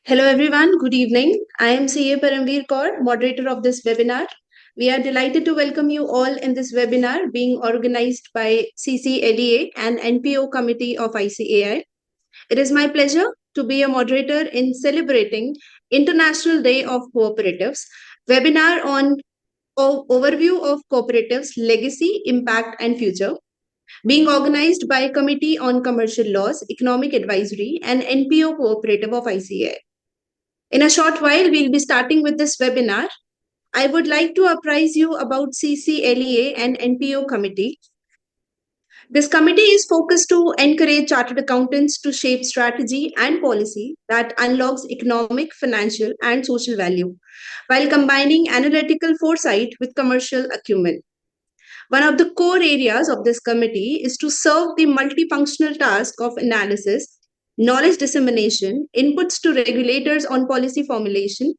Hello everyone, good evening. I am CA Paramveer Kaur, moderator of this webinar. We are delighted to welcome you all in this webinar being organized by CCLEA and NPO committee of ICAI. It is my pleasure to be a moderator in celebrating International Day of Cooperatives, webinar on overview of cooperatives, legacy, impact and future, being organized by Committee on Commercial Laws, Economic Advisory and NPO Cooperative of ICAI. In a short while, we'll be starting with this webinar. I would like to apprise you about CCLEA and NPO committee. This committee is focused to encourage chartered accountants to shape strategy and policy that unlocks economic, financial, and social value while combining analytical foresight with commercial acumen. One of the core areas of this committee is to serve the multifunctional task of analysis, knowledge dissemination, inputs to regulators on policy formulation,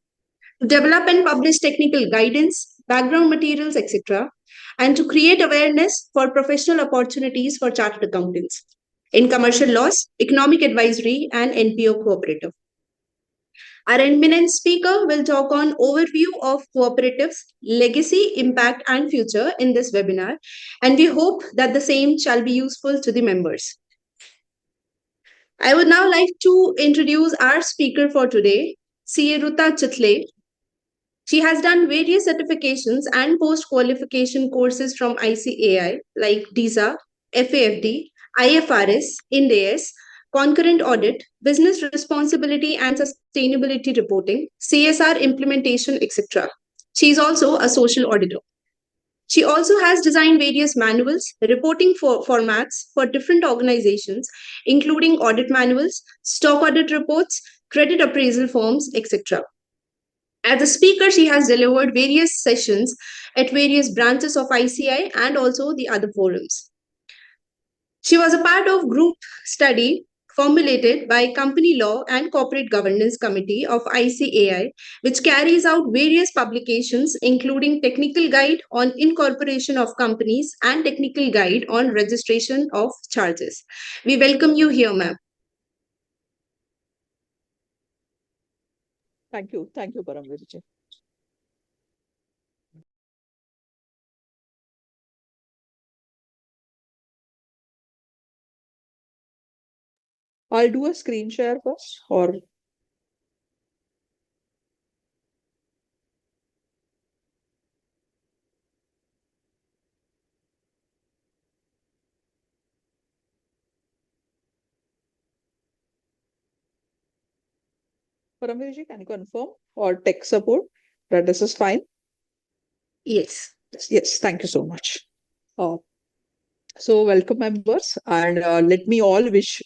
to develop and publish technical guidance, background materials, etc., and to create awareness for professional opportunities for chartered accountants in commercial laws, economic advisory, and NPO cooperative. Our eminent speaker will talk on overview of cooperatives, legacy, impact, and future in this webinar, and we hope that the same shall be useful to the members. I would now like to introduce our speaker for today, CA Ruta Chitle. She has done various certifications and post-qualification courses from ICAI like DISA, FAFD, IFRS, INDES, concurrent audit, business responsibility and sustainability reporting, CSR implementation, etc. She is also a social auditor. She also has designed various manuals, reporting formats for different organizations, including audit manuals, stock audit reports, credit appraisal forms, etc. As a speaker, she has delivered various sessions at various branches of ICI and also the other forums. She was a part of group study formulated by Company Law and Corporate Governance Committee of ICAI, which carries out various publications, including Technical Guide on Incorporation of Companies and Technical Guide on Registration of Charges. We welcome you here, ma'am. Thank you, Paramveer ji. I'll do a screen share first, or Paramveer ji, can you confirm or tech support that this is fine? Yes. Yes, thank you so much. So welcome members, and let me all wish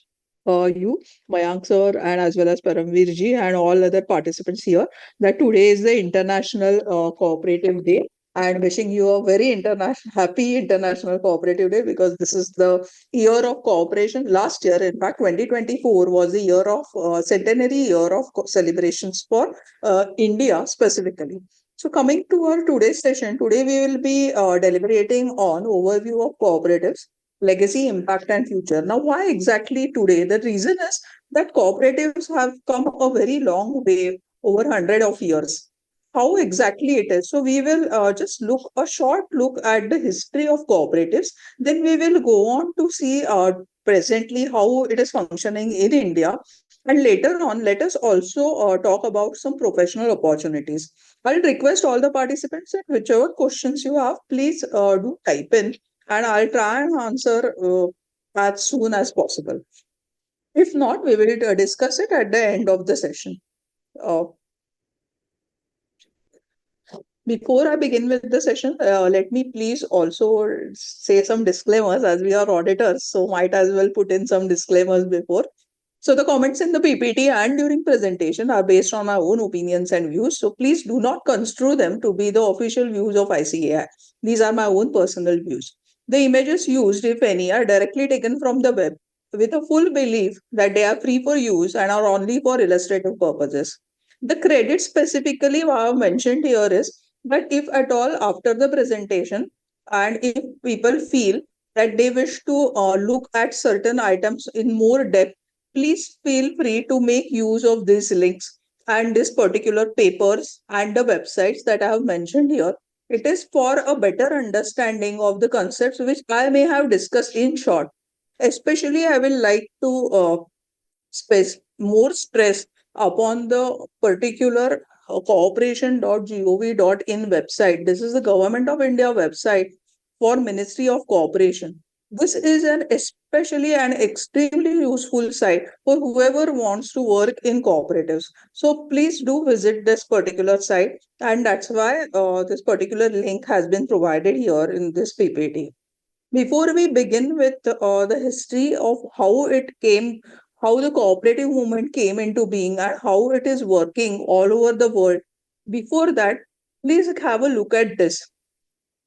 you, Mayank sir, and as well as Paramveer ji and all other participants here, that today is the International Cooperative Day, and wishing you a very happy International Cooperative Day, because this is the year of cooperation. Last year, in fact, 2024 was the year of centenary year of celebrations for India specifically. So coming to our today's session, today we will be deliberating on overview of cooperatives, legacy, impact and future. Now, why exactly today? The reason is that cooperatives have come a very long way over 100 of years. How exactly it is? So we will just look a short look at the history of cooperatives. Then we will go on to see presently how it is functioning in India. And later on, let us also talk about some professional opportunities. I'll request all the participants that whichever questions you have, please do type in, and I'll try and answer as soon as possible. If not, we will discuss it at the end of the session. Before I begin with the session, let me please also say some disclaimers, as we are auditors, so might as well put in some disclaimers before. So the comments in the PPT and during presentation are based on my own opinions and views. So please do not construe them to be the official views of ICAI. These are my own personal views. The images used, if any, are directly taken from the web with a full belief that they are free for use and are only for illustrative purposes. The credit specifically I have mentioned here is that if at all after the presentation, and if people feel that they wish to look at certain items in more depth, please feel free to make use of these links and this particular papers and the websites that I have mentioned here. It is for a better understanding of the concepts which I may have discussed in short. Especially, I will like to more stress upon the particular cooperation.gov.in website. This is the Government of India website for Ministry of Cooperation. This is an especially an extremely useful site for whoever wants to work in cooperatives. So please do visit this particular site, and that's why this particular link has been provided here in this PPT. Before we begin with the history of how it came, how the cooperative movement came into being, and how it is working all over the world, before that, please have a look at this.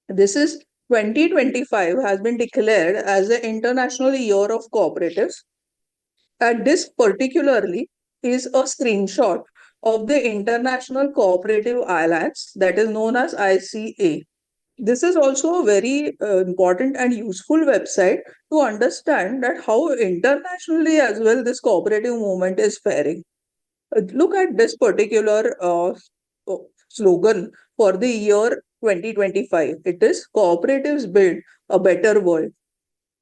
This is 2025 has been declared as the International Year of Cooperatives. And this particularly is a screenshot of the International Cooperative Alliance that is known as ICA. This is also a very important and useful website to understand that how internationally as well this cooperative movement is faring. Look at this particular slogan for the year 2025. It is cooperatives build a better world.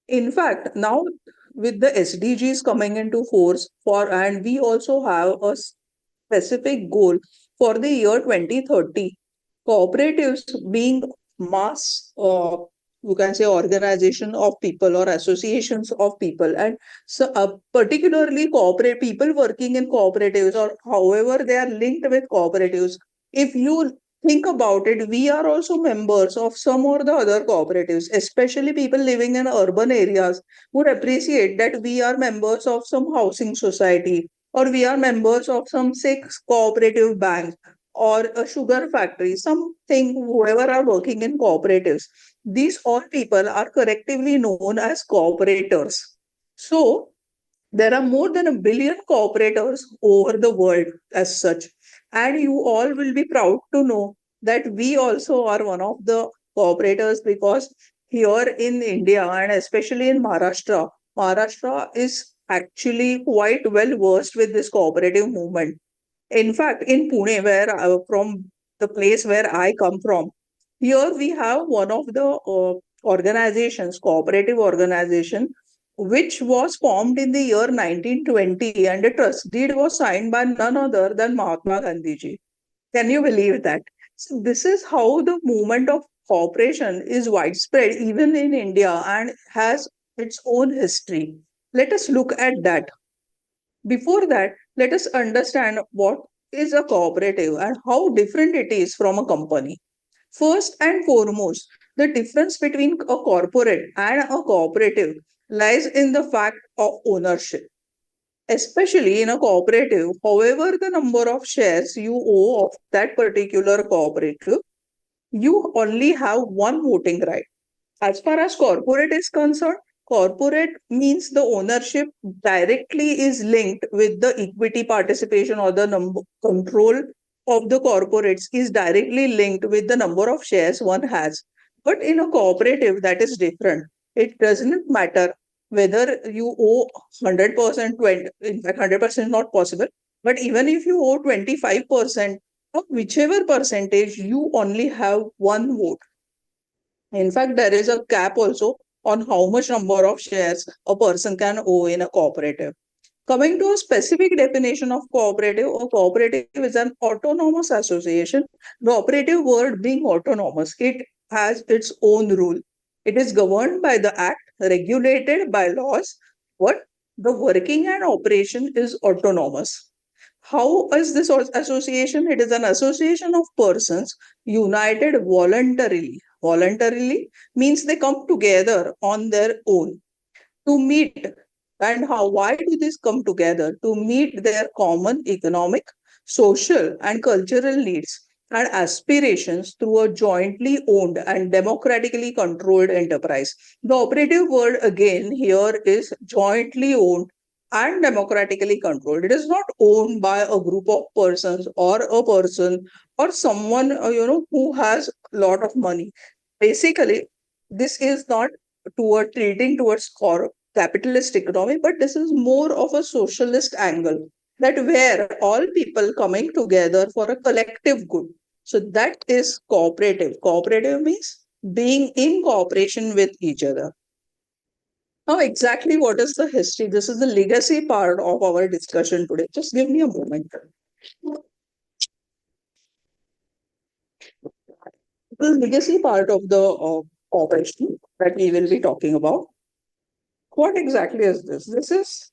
In fact, now with the SDGs coming into force for, and we also have a specific goal for the year 2030. Cooperatives being mass, you can say, organization of people or associations of people, and so particularly corporate people working in cooperatives or however they are linked with cooperatives. If you think about it, we are also members of some or the other cooperatives, especially people living in urban areas would appreciate that we are members of some housing society, or we are members of some six cooperative bank or a sugar factory, something, whoever are working in cooperatives. These all people are collectively known as cooperators. So there are more than a billion cooperators over the world as such. And you all will be proud to know that we also are one of the cooperators, because here in India and especially in Maharashtra, Maharashtra is actually quite well versed with this cooperative movement. In fact, in Pune, where from the place where I come from, here we have one of the organizations, cooperative organization, which was formed in the year 1920, and the trust deed was signed by none other than Mahatma Gandhi ji. Can you believe that? So this is how the movement of cooperation is widespread even in India and has its own history. Let us look at that. Before that, let us understand what is a cooperative and how different it is from a company. First and foremost, the difference between a corporate and a cooperative lies in the fact of ownership. Especially in a cooperative, however, the number of shares you owe of that particular cooperative, you only have one voting right. As far as corporate is concerned, corporate means the ownership directly is linked with the equity participation, or the number control of the corporates is directly linked with the number of shares one has. But in a cooperative, that is different. It doesn't matter whether you owe 100%, 20, in fact, 100% is not possible. But even if you owe 25%, of whichever percentage, you only have one vote. In fact, there is a cap also on how much number of shares a person can owe in a cooperative. Coming to a specific definition of cooperative, a cooperative is an autonomous association. The operative word being autonomous, it has its own rule. It is governed by the act, regulated by laws, but the working and operation is autonomous. How is this association? It is an association of persons united voluntarily. Voluntarily means they come together on their own to meet. And how, why do these come together? To meet their common economic, social, and cultural needs and aspirations through a jointly owned and democratically controlled enterprise. The operative word again here is jointly owned and democratically controlled. It is not owned by a group of persons or a person or someone who has a lot of money. Basically, this is not toward treating towards capitalist economy, but this is more of a socialist angle, that where all people coming together for a collective good. So that is cooperative. Cooperative means being in cooperation with each other. Now, exactly what is the history? This is the legacy part of our discussion today. Just give me a moment. The legacy part of the cooperation that we will be talking about. What exactly is this? This is,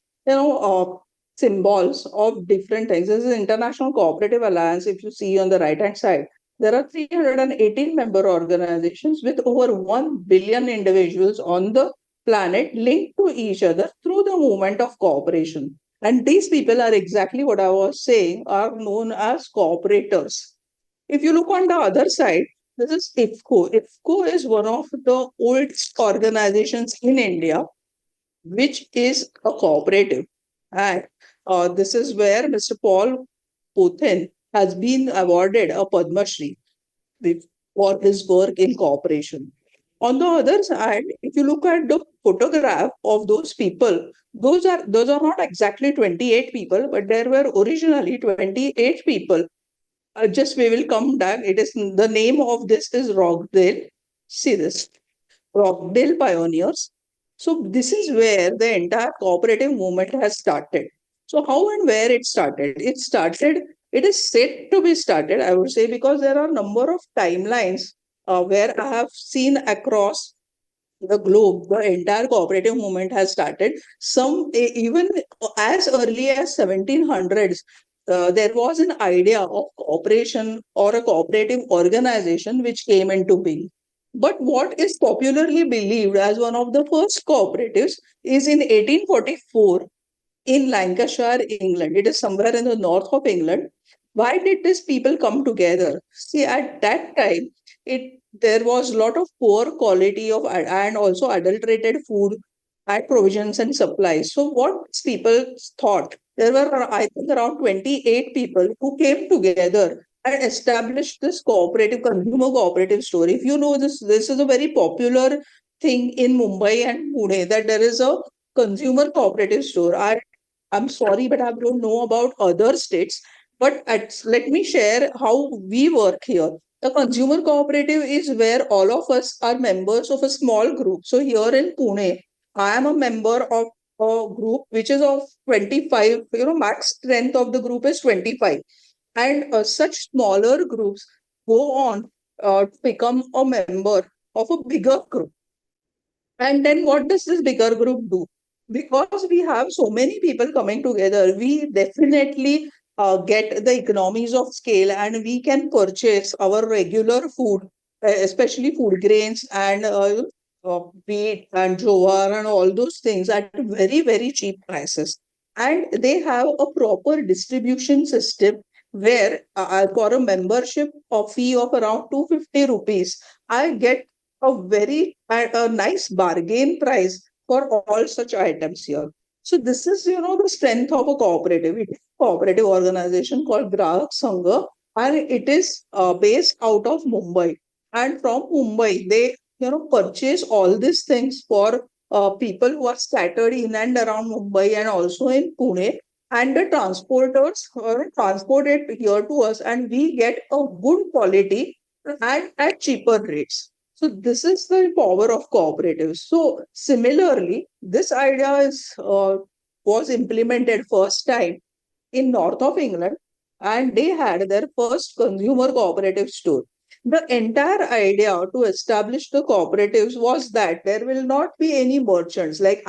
symbols of different things. This is International Cooperative Alliance. If you see on the right hand side, there are 318 member organizations with over 1 billion individuals on the planet linked to each other through the movement of cooperation. And these people are exactly what I was saying, are known as cooperators. If you look on the other side, this is IFCO. IFCO is one of the oldest organizations in India, which is a cooperative. And this is where Mr. Paul Puthin has been awarded a Padma Shri for his work in cooperation. On the other side, if you look at the photograph of those people, those are not exactly 28 people, but there were originally 28 people. Just we will come back. It is the name of this is Rockdale. See this. Rockdale pioneers. So this is where the entire cooperative movement has started. So how and where it started? It is said to be started, I would say, because there are a number of timelines where I have seen across the globe, the entire cooperative movement has started. Even as early as 1700s, there was an idea of cooperation or a cooperative organization which came into being. But what is popularly believed as one of the first cooperatives is in 1844 in Lancashire, England. It is somewhere in the north of England. Why did these people come together? See, at that time, there was a lot of poor quality of and also adulterated food and provisions and supplies. So what people thought, there were I think around 28 people who came together and established this cooperative consumer cooperative store. If you know this is a very popular thing in Mumbai and Pune, that there is a consumer cooperative store. I'm sorry, but I don't know about other states. But let me share how we work here. The consumer cooperative is where all of us are members of a small group. So here in Pune, I am a member of a group which is of 25. Max strength of the group is 25. And such smaller groups go on to become a member of a bigger group. And then what does this bigger group do? Because we have so many people coming together, we definitely get the economies of scale and we can purchase our regular food, especially food grains and wheat and jowar and all those things at very, very cheap prices. And they have a proper distribution system where for a membership of fee of around 250 rupees, I get a nice bargain price for all such items here. So this is, the strength of a cooperative. It is a cooperative organization called Grahak Sangha, and it is based out of Mumbai. And from Mumbai, they, purchase all these things for people who are scattered in and around Mumbai and also in Pune. And the transporters transport it here to us, and we get a good quality and at cheaper rates. So this is the power of cooperatives. So similarly, this idea is was implemented first time in north of England, and they had their first consumer cooperative store. The entire idea to establish the cooperatives was that there will not be any merchants. Like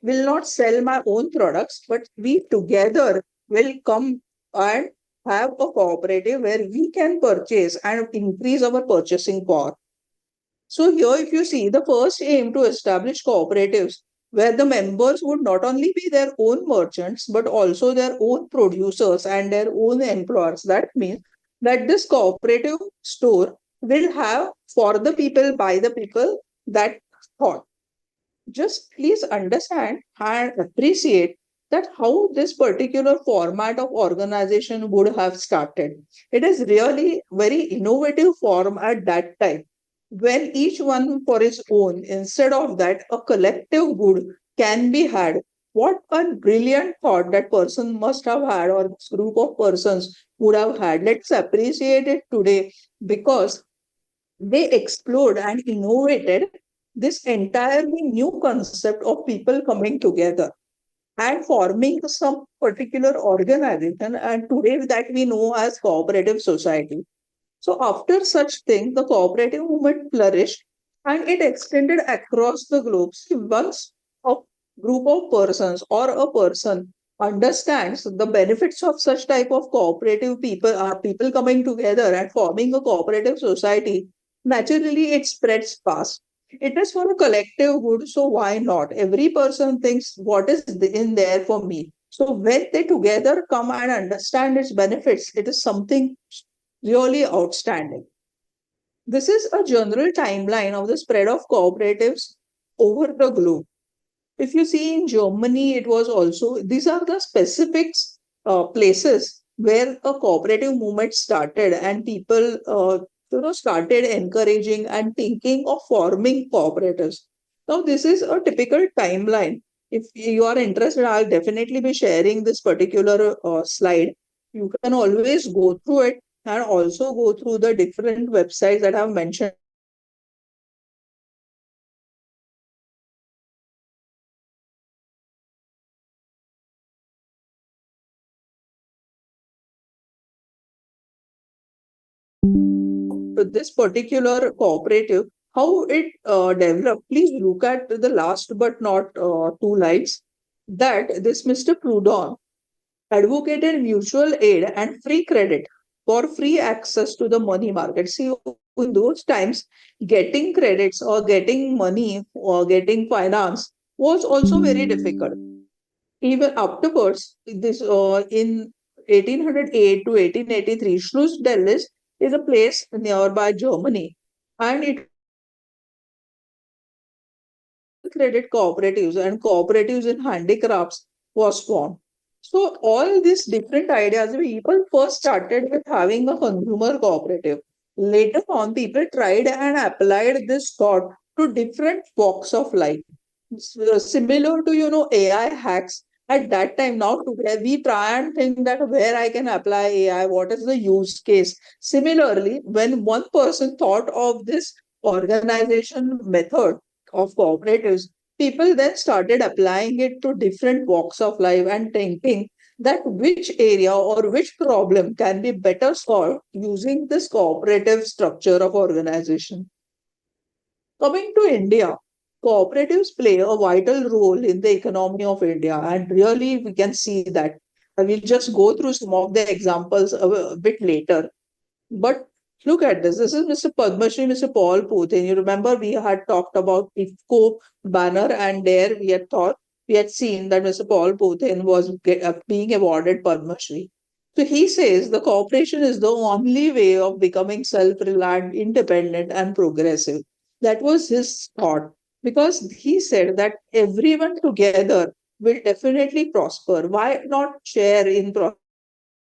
will not sell my own products, but we together will come and have a cooperative where we can purchase and increase our purchasing power. So here, if you see, the first aim to establish cooperatives where the members would not only be their own merchants, but also their own producers and their own employers. That means that this cooperative store will have for the people, by the people, that thought. Just please understand and appreciate that how this particular format of organization would have started. It is really very innovative form at that time when each one for his own, instead of that a collective good can be had. What a brilliant thought that person must have had, or this group of persons would have had. Let's appreciate it today because they explored and innovated this entirely new concept of people coming together and forming some particular organization, and today that we know as cooperative society. So after such thing, the cooperative movement flourished and it extended across the globe. See, once a group of persons or a person understands the benefits of such type of cooperative people, are people coming together and forming a cooperative society, naturally it spreads fast. It is for a collective good, so why not? Every person thinks what is in there for me. So when they together come and understand its benefits, it is something really outstanding. This is a general timeline of the spread of cooperatives over the globe. If you see in Germany, it was also, these are the specific places where a cooperative movement started and people started encouraging and thinking of forming cooperatives. Now, this is a typical timeline. If you are interested, I'll definitely be sharing this particular slide. You can always go through it and also go through the different websites that I've mentioned earlier. With this particular cooperative, how it developed, please look at the last but not two lights, that this Mr. Proudhon advocated mutual aid and free credit for free access to the money market. See, in those times, getting credits or getting money or getting finance was also very difficult. Even afterwards, this in 1808 to 1883, Schlussdelles is a place nearby Germany, and it was established where mutual credit cooperatives and cooperatives in handicrafts was formed. So all these different ideas, people first started with having a consumer cooperative. Later on, people tried and applied this thought to different walks of life. Similar to AI hacks at that time. Now today we try and think that where I can apply AI, what is the use case. Similarly, when one person thought of this organization method of cooperatives, people then started applying it to different walks of life and thinking that which area or which problem can be better solved using this cooperative structure of organization. Coming to India, cooperatives play a vital role in the economy of India, and really we can see that. I will just go through some of the examples a bit later. But look at this. This is Mr. Padma Shri, Mr. Paul Putin. You remember we had talked about IFCO banner, and there we had seen that Mr. Paul Putin was being awarded Padma Shri. So he says the cooperation is the only way of becoming self-reliant, independent, and progressive. That was his thought because he said that everyone together will definitely prosper. Why not share in prosperity?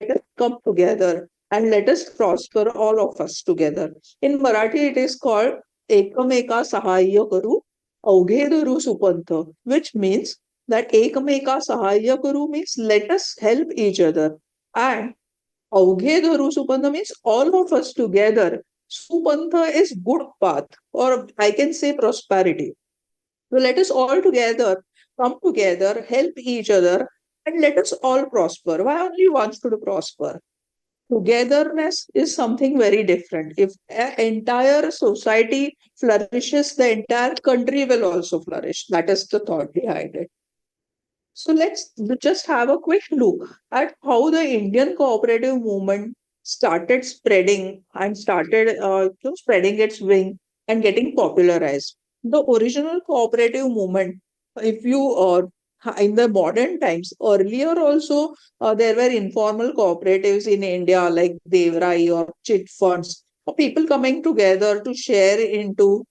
Let us come together and let us prosper, all of us together. In Marathi, it is called Ekameka Sahayya Karu, Aughe Dharu Supantha, which means that Ekameka Sahayya Karu means let us help each other. And Aughe Dharu Supantha means all of us together. Supantha is good path, or I can say prosperity. So let us all together come together, help each other, and let us all prosper. Why only one should prosper? Togetherness is something very different. If an entire society flourishes, the entire country will also flourish. That is the thought behind it. So let's just have a quick look at how the Indian cooperative movement started spreading and started spreading its wing and getting popularized. The original cooperative movement, if you in the modern times, earlier also there were informal cooperatives in India like Devrai or chit funds, or people coming together to share into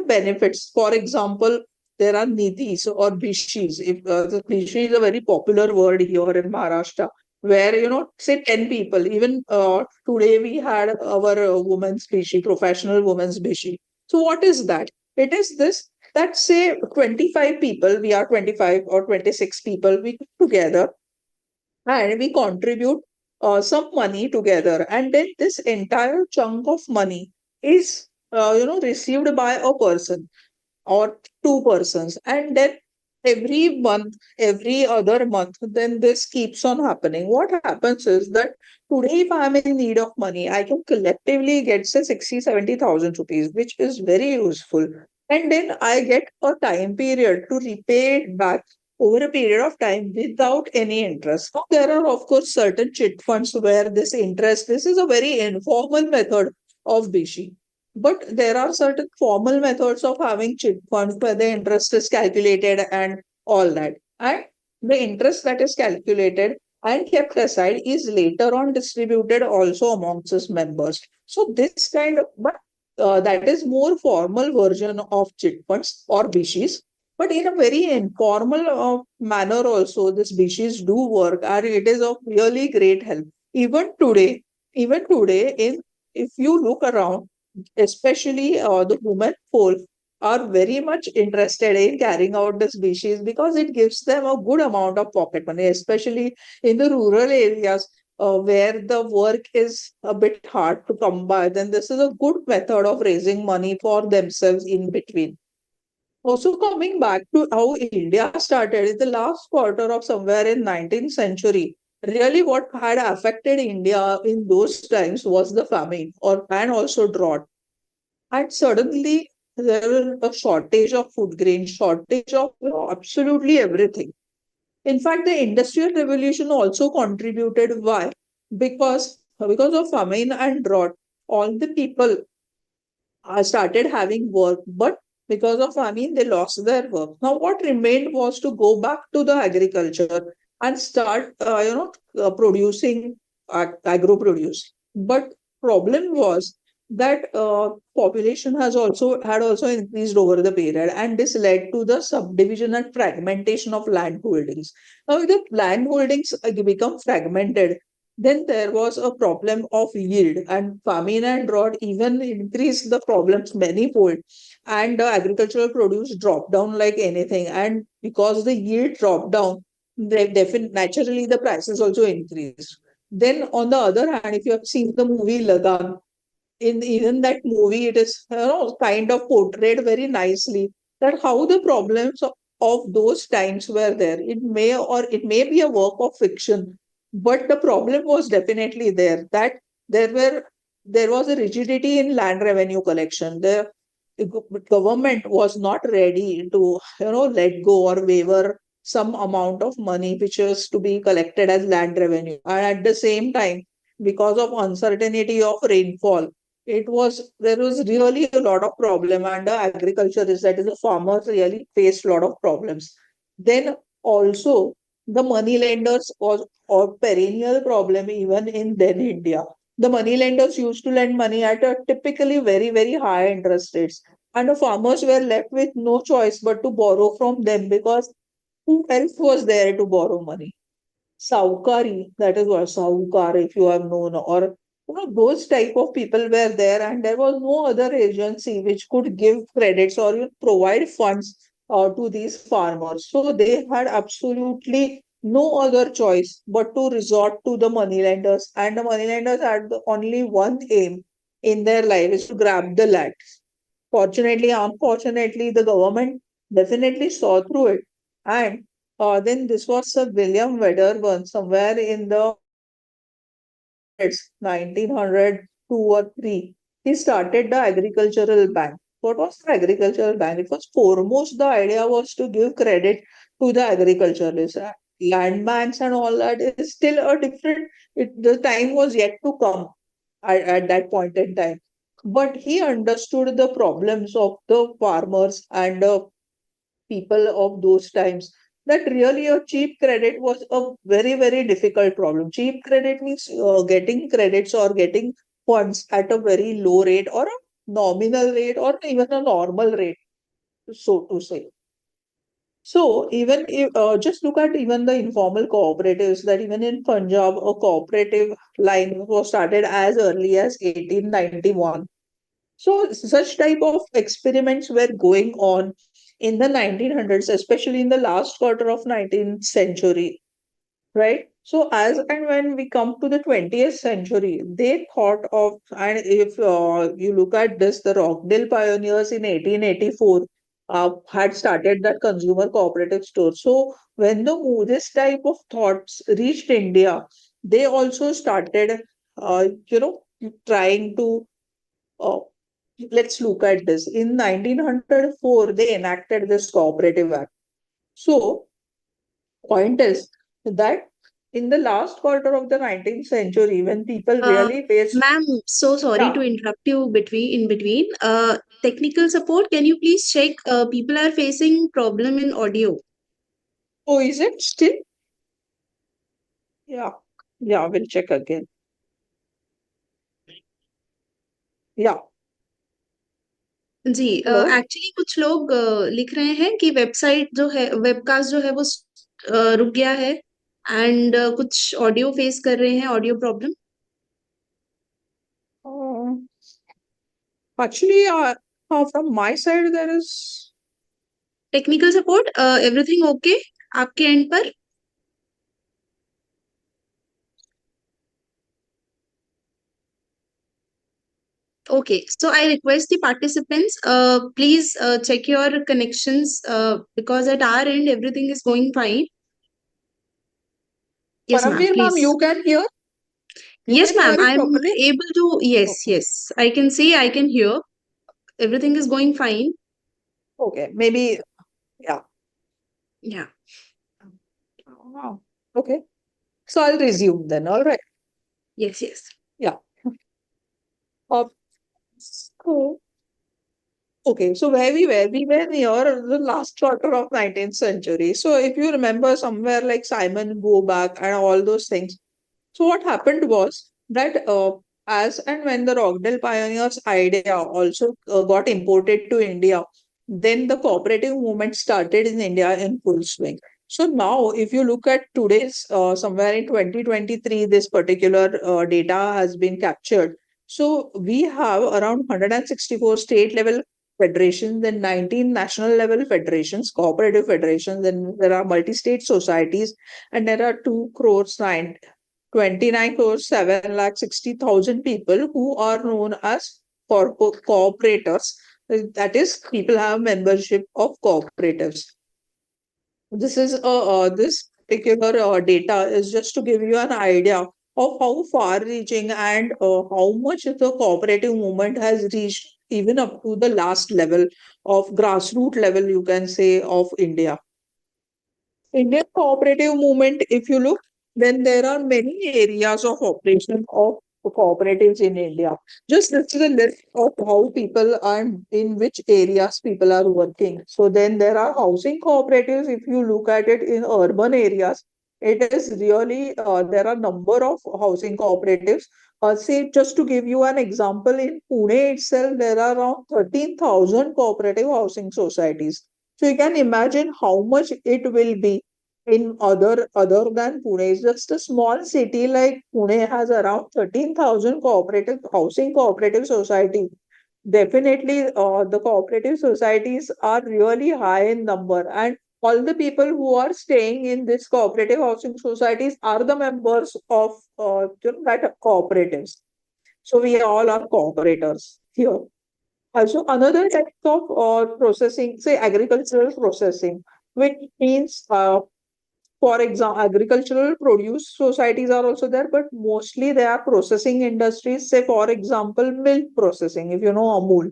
benefits. For example, there are nidhis or bishis. If the bishi is a very popular word here in Maharashtra, where say 10 people. Even today we had our women's bishi, professional women's bishi. So what is that? It is this. Let's say 25 people, we are 25 or 26 people, we get together and we contribute some money together, and then this entire chunk of money is received by a person or two persons, and then every month, every other month, then this keeps on happening. What happens is that today if I'm in need of money, I can collectively get say 60-70,000 rupees, which is very useful, and then I get a time period to repay it back over a period of time without any interest. Now, there are of course certain chit funds where this is a very informal method of bishi, but there are certain formal methods of having chit funds where the interest is calculated and all that. And the interest that is calculated and kept aside is later on distributed also amongst its members. So this kind of, but that is more formal version of chit funds or bishis. But in a very informal manner also, this bishis do work and it is of really great help. Even today, even today, in if you look around, especially the women folk are very much interested in carrying out the species because it gives them a good amount of pocket money, especially in the rural areas where the work is a bit hard to come by. Then this is a good method of raising money for themselves in between. Also, coming back to how India started in the last quarter of somewhere in 19th century, really what had affected India in those times was the famine or and also drought. And suddenly there was a shortage of food grain, shortage of absolutely everything. In fact, the industrial revolution also contributed. Why? Because of famine and drought, all the people started having work, but because of famine, they lost their work. Now, what remained was to go back to the agriculture and start, producing agro produce. But problem was that population has also had also increased over the period, and this led to the subdivision and fragmentation of land holdings. Now, if the land holdings become fragmented, then there was a problem of yield, and famine and drought even increased the problems manyfold. And the agricultural produce dropped down like anything. And because the yield dropped down, naturally the prices also increased. Then, on the other hand, if you have seen the movie Ladan, in even that movie, it is kind of portrayed very nicely that how the problems of those times were there. It may be a work of fiction, but the problem was definitely there. That there were there was a rigidity in land revenue collection. The government was not ready to let go or waiver some amount of money which is to be collected as land revenue, and at the same time, because of uncertainty of rainfall, there was really a lot of problem, and the agriculture is that is the farmers really faced a lot of problems. Then also the money lenders was a perennial problem even in then India. The money lenders used to lend money at a typically very high interest rates, and the farmers were left with no choice but to borrow from them because who else was there to borrow money? Saukari, that is what Saukar, if you have known, or those type of people were there, and there was no other agency which could give credits or provide funds to these farmers. So they had absolutely no other choice but to resort to the moneylenders, and the moneylenders had the only one aim in their life is to grab the land. Fortunately, unfortunately, the government definitely saw through it. And then this was Sir William Wedderburn somewhere in the 1902 or 3. He started the agricultural bank. What was the agricultural bank? It was foremost the idea was to give credit to the agriculturalists. Land banks and all that is still a different. The time was yet to come at that point in time. But he understood the problems of the farmers and people of those times, that really a cheap credit was a very difficult problem. Cheap credit means getting credits or getting funds at a very low rate or a nominal rate or even a normal rate, so to say. So even if just look at even the informal cooperatives, that even in Punjab a cooperative line was started as early as 1891. So such type of experiments were going on in the 1900s, especially in the last quarter of 19th century, right? So as and when we come to the 20th century, they thought of, and if you look at this, the Rockdale pioneers in 1884 had started that consumer cooperative store. So when this type of thoughts reached India, they also started, you know, trying to, uh, let's look at this. In 1904, they enacted this Cooperative Act. So point is that in the last quarter of the 19th century, when people Uh, really faced, Ma'am, so sorry yeah, to interrupt you between in between. Technical support, can you please check? People are facing problem in audio. oh, is it still? Yeah, yeah, we'll check again. Yeah, ji hello. Actually कुछ लोग लिख रहे हैं कि website जो है webcast जो है वो रुक गया है एंड कुछ ऑडियो फेस कर रहे हैं audio problem Uh, actually, from my side, there is. Technical support everything okay आपके एंड पर okay so I request the participants please check your connections because at our end everything is going fine yes ma'am Paramveer ma'am, please you can hear? You yes can ma'am hear it I'm properly? able to yes Okay, yes I can see I can hear everything is going fine okay, maybe, yeah. yeah Oh, okay, so I'll resume then. All right. yes yes Yeah. Uh, so Okay, so where we were near the last quarter of 19th century. So if you remember somewhere like Simon Go back and all those things. So what happened was that as and when the Rockdale pioneers idea also got imported to India, then the cooperative movement started in India in full swing. So now, if you look at today's somewhere in 2023, this particular data has been captured. So we have around 164 state level federations and 19 national level federations, cooperative federations, and there are multi-state societies, and there are 2 crores 29 crores 7 lakh 60,000 people who are known as cooperators. That is, people have membership of cooperatives. This particular data is just to give you an idea of how far-reaching and how much the cooperative movement has reached, even up to the last level of grassroots level, you can say, of India. Indian cooperative movement, if you look, then there are many areas of operation of cooperatives in India. Just this is a list of how people are in which areas people are working. So then there are housing cooperatives. If you look at it in urban areas, it is really there are number of housing cooperatives. Say just to give you an example, in Pune itself there are around 13,000 cooperative housing societies. So you can imagine how much it will be in other than Pune. It's just a small city like Pune has around 13,000 cooperative housing cooperative society. Definitely, the cooperative societies are really high in number, and all the people who are staying in this cooperative housing societies are the members of that cooperatives. So we all are cooperators here. Also, another type of processing, say agricultural processing, which means for example, agricultural produce societies are also there, but mostly they are processing industries. Say, for example, milk processing, if you know Amul.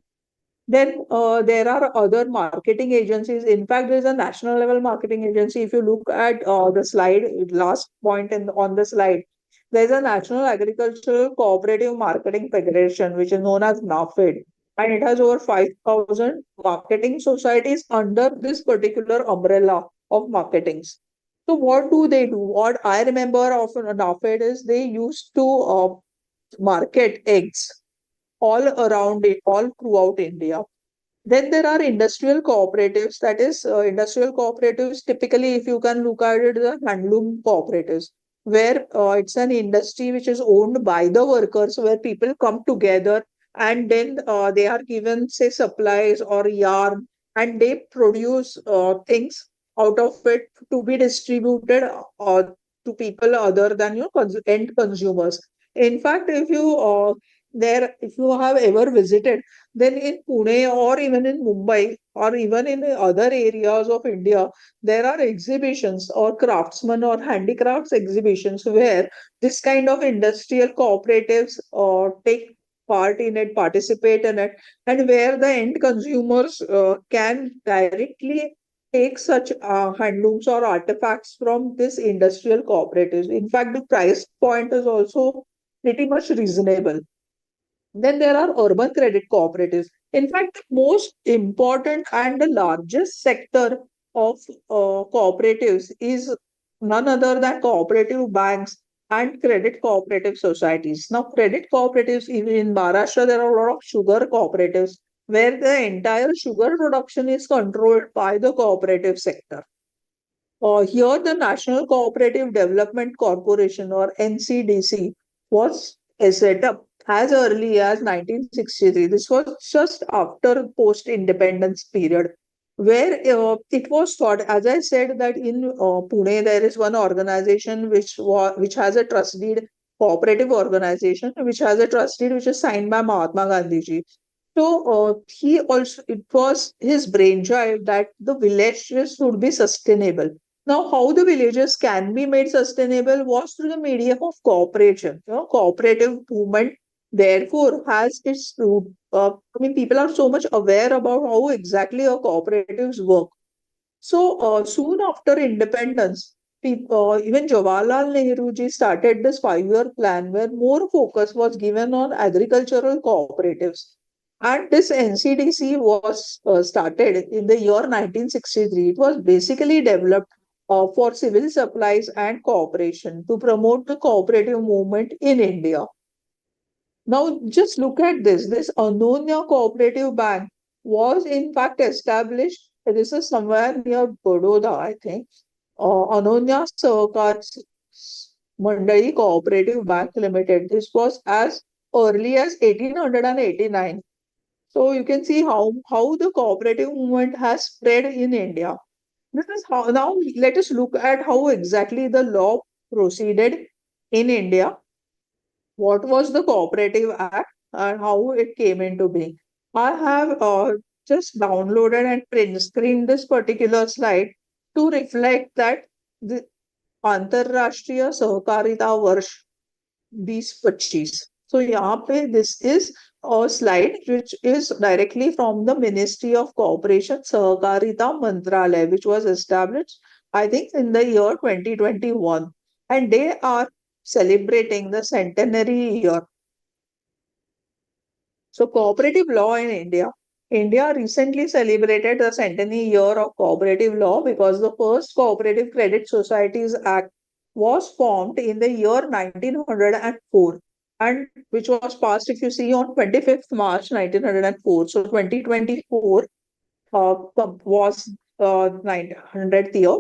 Then there are other marketing agencies. In fact, there is a national level marketing agency. If you look at the slide, last point on the slide, there is a National Agricultural Cooperative Marketing Federation, which is known as NAFED, and it has over 5,000 marketing societies under this particular umbrella of marketings. So, what do they do? What I remember of NAFED is they used to market eggs all around it, all throughout India. Then there are industrial cooperatives. That is, industrial cooperatives typically, if you can look at it, the handloom cooperatives, where it's an industry which is owned by the workers, where people come together and then they are given, say, supplies or yarn, and they produce things out of it to be distributed to people other than end consumers. In fact, if you have ever visited, then in Pune or even in Mumbai or even in other areas of India, there are exhibitions or craftsman or handicrafts exhibitions where this kind of industrial cooperatives take part in it, participate in it, and where the end consumers can directly take such handlooms or artifacts from this industrial cooperatives. In fact, the price point is also pretty much reasonable. Then there are urban credit cooperatives. In fact, the most important and the largest sector of cooperatives is none other than cooperative banks and credit cooperative societies. Now, credit cooperatives, even in Maharashtra, there are a lot of sugar cooperatives where the entire sugar production is controlled by the cooperative sector. Here, the National Cooperative Development Corporation or NCDC was set up as early as 1963. This was just after post-independence period, where it was thought, as I said, that in Pune there is one organization which has a trust deed, cooperative organization, which has a trust deed which is signed by Mahatma Gandhi ji. So he also it was his brainchild that the villages should be sustainable. Now, how the villages can be made sustainable was through the medium of cooperation. Cooperative movement, therefore, has its root. People are so much aware about how exactly a cooperatives work. So, soon after independence, even Jawaharlal Nehru ji started this 5-year plan where more focus was given on agricultural cooperatives. And this NCDC was started in the year 1963. It was basically developed for civil supplies and cooperation to promote the cooperative movement in India. Now, just look at this. This Anonya Cooperative Bank was in fact established. This is somewhere near Baroda, I think. Anonya Sahakar Mandali Cooperative Bank Limited. This was as early as 1889. So you can see how the cooperative movement has spread in India. This is how now let us look at how exactly the law proceeded in India. What was the Cooperative Act and how it came into being? I have just downloaded and print screened this particular slide to reflect that the अंतरराष्ट्रीय सहकारिता वर्ष 2025. So यहाँ पे this is a slide which is directly from the Ministry of Cooperation Sahakarita Mantralaya, which was established, I think, in the year 2021. And they are celebrating the centenary year. So, cooperative law in India. India recently celebrated the centenary year of cooperative law because the first Cooperative Credit Societies Act was formed in the year 1904 and which was passed, if you see, on 25th March 1904. So, 2024 was 900th year.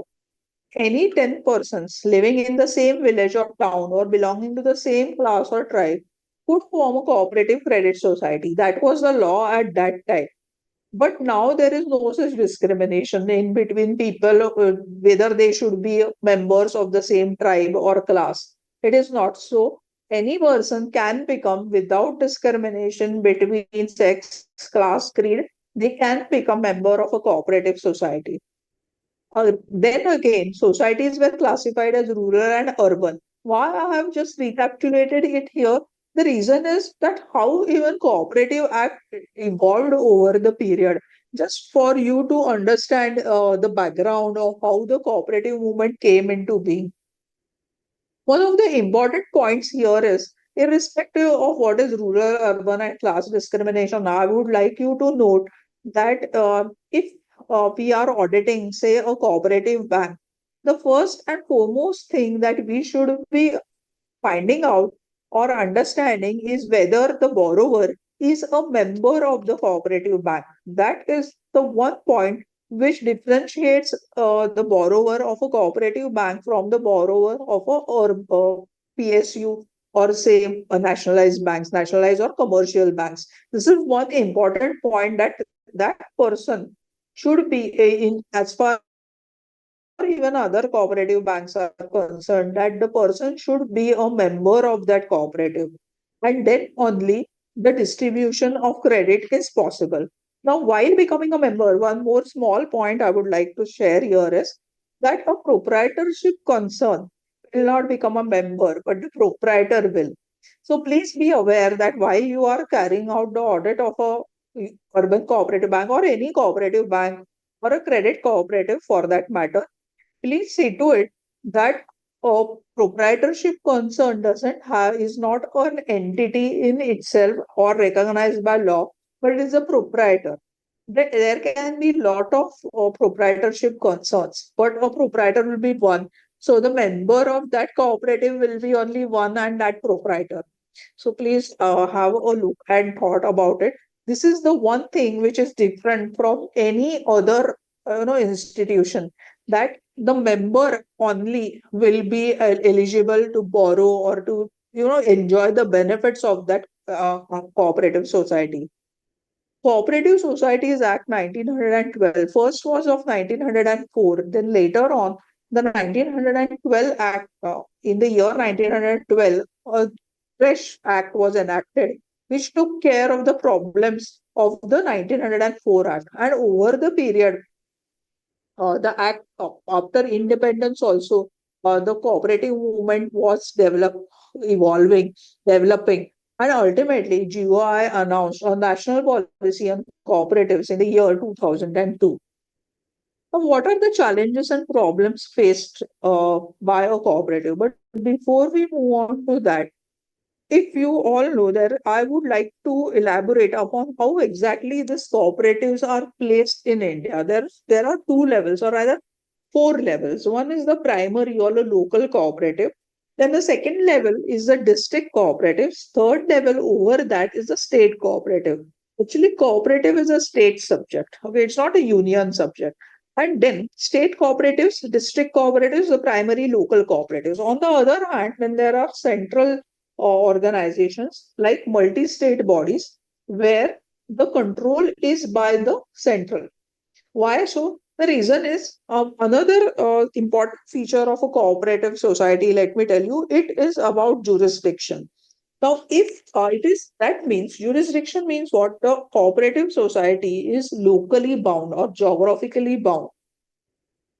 Any 10 persons living in the same village or town or belonging to the same class or tribe could form a cooperative credit society. That was the law at that time. But now there is no such discrimination in between people, whether they should be members of the same tribe or class. It is not so. Any person can become, without discrimination between sex, class, creed, they can become member of a cooperative society. Then again, societies were classified as rural and urban. Why I have just recapitulated it here? The reason is that how even cooperative act evolved over the period. Just for you to understand the background of how the cooperative movement came into being. One of the important points here is, irrespective of what is rural, urban, and class discrimination, I would like you to note that if we are auditing, say, a cooperative bank, the first and foremost thing that we should be finding out or understanding is whether the borrower is a member of the cooperative bank. That is the one point which differentiates the borrower of a cooperative bank from the borrower of a or PSU or say nationalized banks, nationalized or commercial banks. This is one important point that that person should be in as far even other cooperative banks are concerned, that the person should be a member of that cooperative. And then only the distribution of credit is possible. Now, while becoming a member, one more small point I would like to share here is that a proprietorship concern will not become a member, but the proprietor will. So please be aware that while you are carrying out the audit of a urban cooperative bank or any cooperative bank or a credit cooperative for that matter, please see to it that a proprietorship concern doesn't have is not an entity in itself or recognized by law, but it is a proprietor. There can be lot of proprietorship concerns, but a proprietor will be one. So the member of that cooperative will be only one and that proprietor. So please have a look and thought about it. This is the one thing which is different from any other institution, that the member only will be eligible to borrow or to enjoy the benefits of that cooperative society. Cooperative Societies Act 1912 first was of 1904, then later on the 1912 Act, in the year 1912, a fresh act was enacted which took care of the problems of the 1904 Act. And over the period, the act after independence also, the cooperative movement was evolving, developing, and ultimately GOI announced a national policy on cooperatives in the year 2002. Now, what are the challenges and problems faced by a cooperative? But before we move on to that, if you all know that, I would like to elaborate upon how exactly these cooperatives are placed in India. There are two levels, or rather four levels. One is the primary or the local cooperative. Then the second level is the district cooperatives. Third level over that is the state cooperative. Actually, cooperative is a state subject. Okay, it's not a union subject. And then state cooperatives, district cooperatives, the primary local cooperatives. On the other hand, then there are central organizations like multi-state bodies where the control is by the central. Why so? The reason is another important feature of a cooperative society, let me tell you, it is about jurisdiction. Now, if it is, that means jurisdiction means what? The cooperative society is locally bound or geographically bound.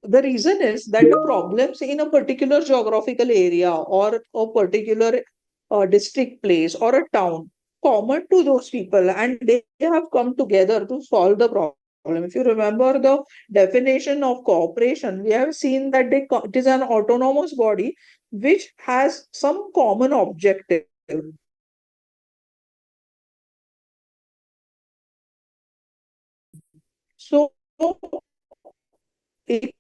The reason is that the problems in a particular geographical area or a particular district place or a town common to those people, and they have come together to solve the problem. If you remember the definition of cooperation, we have seen that it is an autonomous body which has some common objective. So it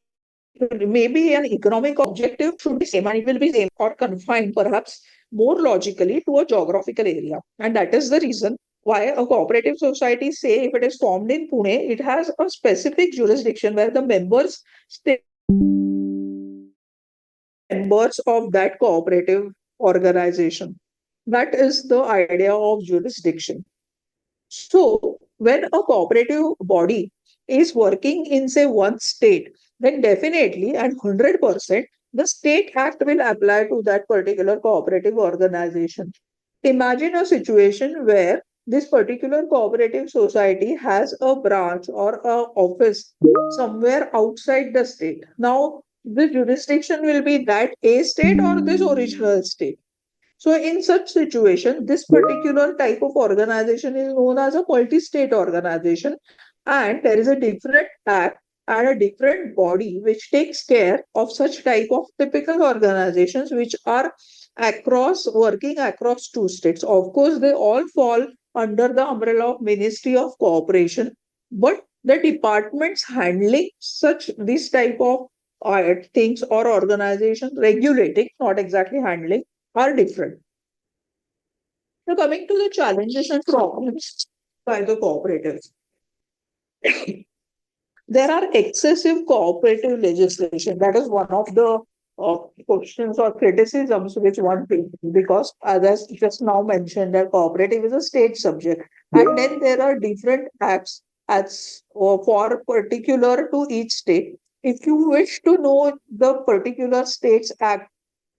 maybe an economic objective should be same, and it will be same or confined perhaps more logically to a geographical area. And that is the reason why a cooperative society, say if it is formed in Pune, it has a specific jurisdiction where the members stay members of that cooperative organization. That is the idea of jurisdiction. So, when a cooperative body is working in, say, one state, then definitely and 100% the state act will apply to that particular cooperative organization. Imagine a situation where this particular cooperative society has a branch or a office somewhere outside the state. Now, the jurisdiction will be that a state or this original state. So, in such situation, this particular type of organization is known as a multi-state organization, and there is a different act and a different body which takes care of such type of typical organizations which are across working across two states. Of course, they all fall under the umbrella of Ministry of Cooperation, but the departments handling such this type of things or organization regulating, not exactly handling, are different. Now, coming to the challenges and problems by the cooperatives, there are excessive cooperative legislation. That is one of the questions or criticisms which one thinks, because as I just now mentioned, that cooperative is a state subject, and then there are different acts as for particular to each state. If you wish to know the particular state's act,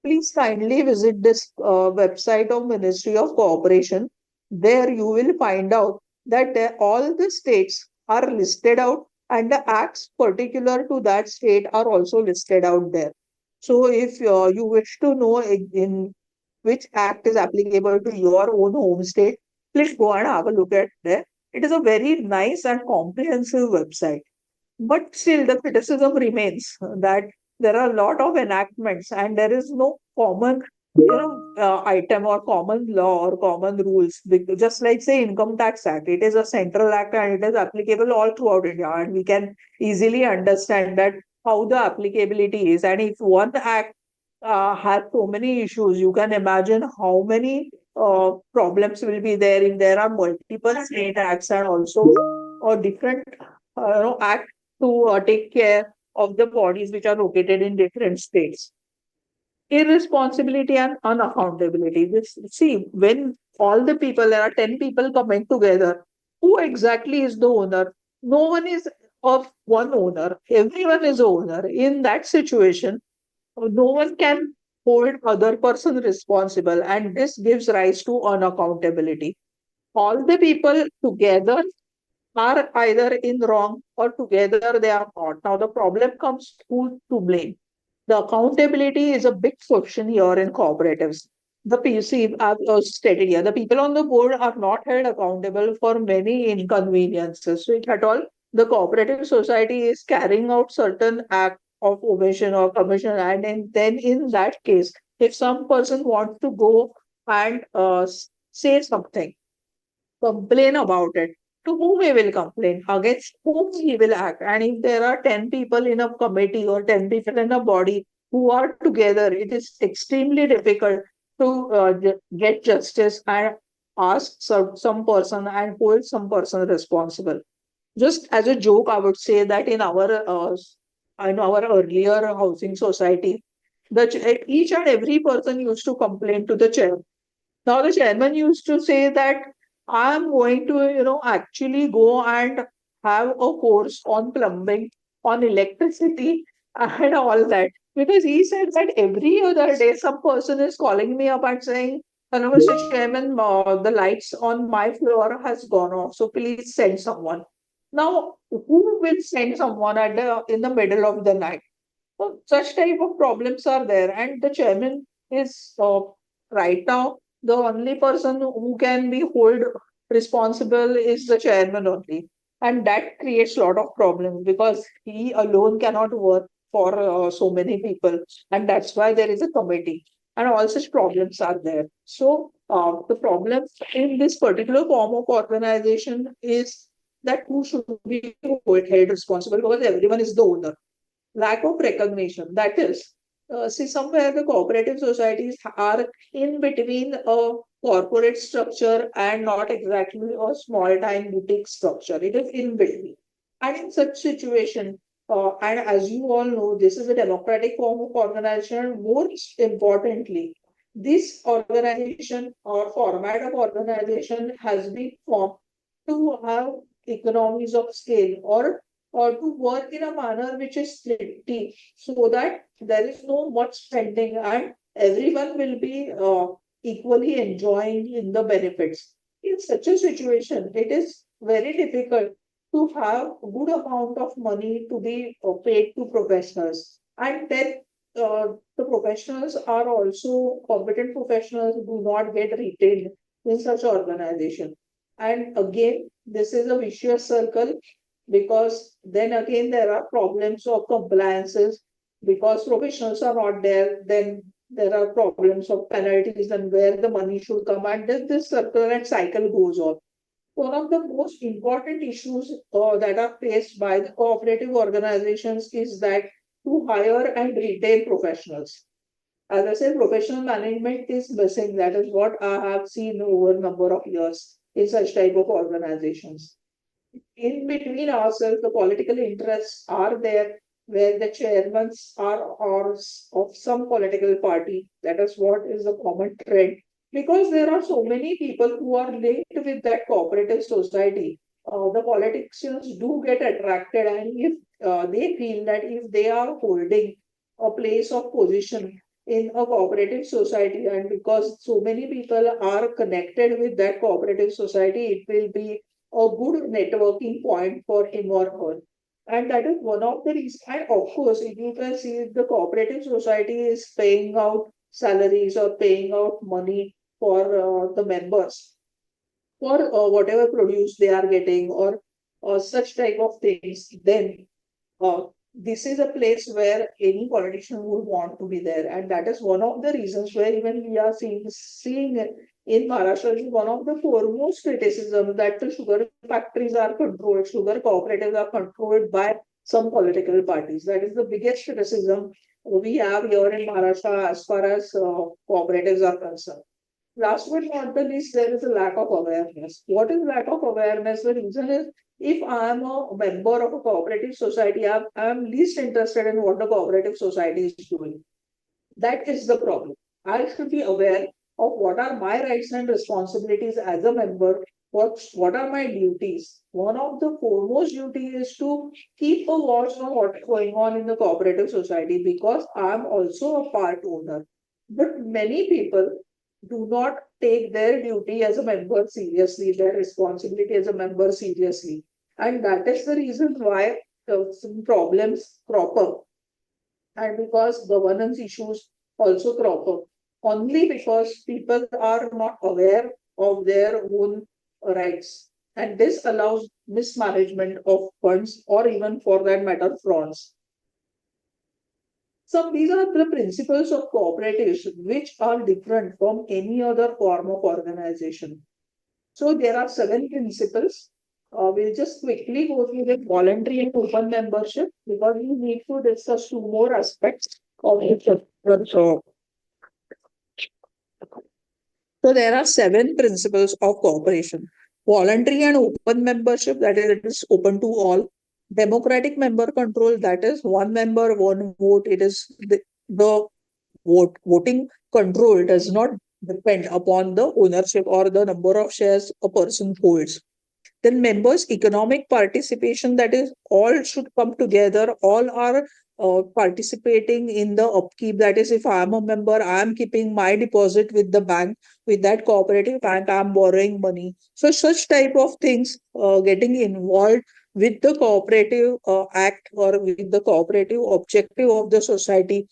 please kindly visit this website of Ministry of Cooperation. There you will find out that all the states are listed out and the acts particular to that state are also listed out there. So if you wish to know in which act is applicable to your own home state, please go and have a look at there. It is a very nice and comprehensive website. But still, the criticism remains that there are a lot of enactments and there is no common, item or common law or common rules. Just like say Income Tax Act, it is a central act and it is applicable all throughout India, and we can easily understand that how the applicability is. And if one act has so many issues, you can imagine how many problems will be there if there are multiple state acts and also different acts to take care of the bodies which are located in different states. Irresponsibility and unaccountability. See, when all the people, there are 10 people coming together, who exactly is the owner? No one is of one owner. Everyone is owner. In that situation, no one can hold other person responsible, and this gives rise to unaccountability. All the people together are either in wrong or together they are not. Now the problem comes who to blame. The accountability is a big question here in cooperatives. The PC, I've stated here, the people on the board are not held accountable for many inconveniences. So if at all the cooperative society is carrying out certain act of omission or commission, and then in that case, if some person wants to go and say something, complain about it. To whom he will complain? Against whom he will act? And if there are 10 people in a committee or 10 people in a body who are together, it is extremely difficult to get justice and ask some person and hold some person responsible. Just as a joke, I would say that in our earlier housing society, each and every person used to complain to the chair. Now the chairman used to say that I'm going to, actually go and have a course on plumbing, on electricity, and all that. Because he said that every other day some person is calling me up and saying, "Hello, Mr. Chairman, the lights on my floor has gone off, so please send someone." Now, who will send someone in the middle of the night? So such type of problems are there, and the chairman is right now the only person who can be hold responsible is the chairman only, and that creates a lot of problems because he alone cannot work for so many people, and that's why there is a committee, and all such problems are there. So the problem in this particular form of organization is that who should be held responsible because everyone is the owner. Lack of recognition. That is, see, somewhere the cooperative societies are in between a corporate structure and not exactly a small time boutique structure. It is in between. And in such situation, and as you all know, this is a democratic form of organization. Most importantly, this organization or format of organization has been formed to have economies of scale or to work in a manner which is thrifty so that there is no much spending and everyone will be equally enjoying in the benefits. In such a situation, it is very difficult to have a good amount of money to be paid to professionals. And then the professionals are also competent professionals who do not get retained in such organization. And again, this is a vicious circle because then again there are problems of compliances because professionals are not there, then there are problems of penalties and where the money should come, and then this circle and cycle goes on. One of the most important issues that are faced by the cooperative organizations is that to hire and retain professionals. As I said, professional management is missing. That is what I have seen over a number of years in such type of organizations. In between ourselves, the political interests are there where the chairmen are of some political party. That is what is the common trend. Because there are so many people who are linked with that cooperative society. the politicians do get attracted, and if they feel that if they are holding a place of position in a cooperative society, and because so many people are connected with that cooperative society, it will be a good networking point for him or her. And that is one of the reasons. And of course, if you can see, if the cooperative society is paying out salaries or paying out money for the members for whatever produce they are getting, or such type of things, then this is a place where any politician would want to be there. And that is one of the reasons where even we are seeing it in Maharashtra is one of the foremost criticism that the sugar factories are controlled, sugar cooperatives are controlled by some political parties. That is the biggest criticism we have here in Maharashtra as far as cooperatives are concerned. Last but not the least, there is a lack of awareness. What is lack of awareness? The reason is if I am a member of a cooperative society, I'm least interested in what the cooperative society is doing. That is the problem. I should be aware of what are my rights and responsibilities as a member. What are my duties? One of the foremost duty is to keep a watch on what's going on in the cooperative society because I'm also a part owner. But many people do not take their duty as a member seriously, their responsibility as a member seriously. And that is the reason why some problems crop up, and because governance issues also crop up only because people are not aware of their own rights. And this allows mismanagement of funds or even for that matter frauds. So these are the principles of cooperatives which are different from any other form of organization. So there are seven principles. We'll just quickly go through the voluntary and open membership because we need to discuss two more aspects of each other. So there are seven principles of cooperation. Voluntary and open membership, that is, it is open to all. Democratic member control, that is one member, one vote. It is the voting control does not depend upon the ownership or the number of shares a person holds. Then members economic participation, that is all should come together, all are participating in the upkeep. That is, if I am a member, I am keeping my deposit with the bank, with that cooperative bank I am borrowing money. So such type of things, getting involved with the cooperative act or with the cooperative objective of the society,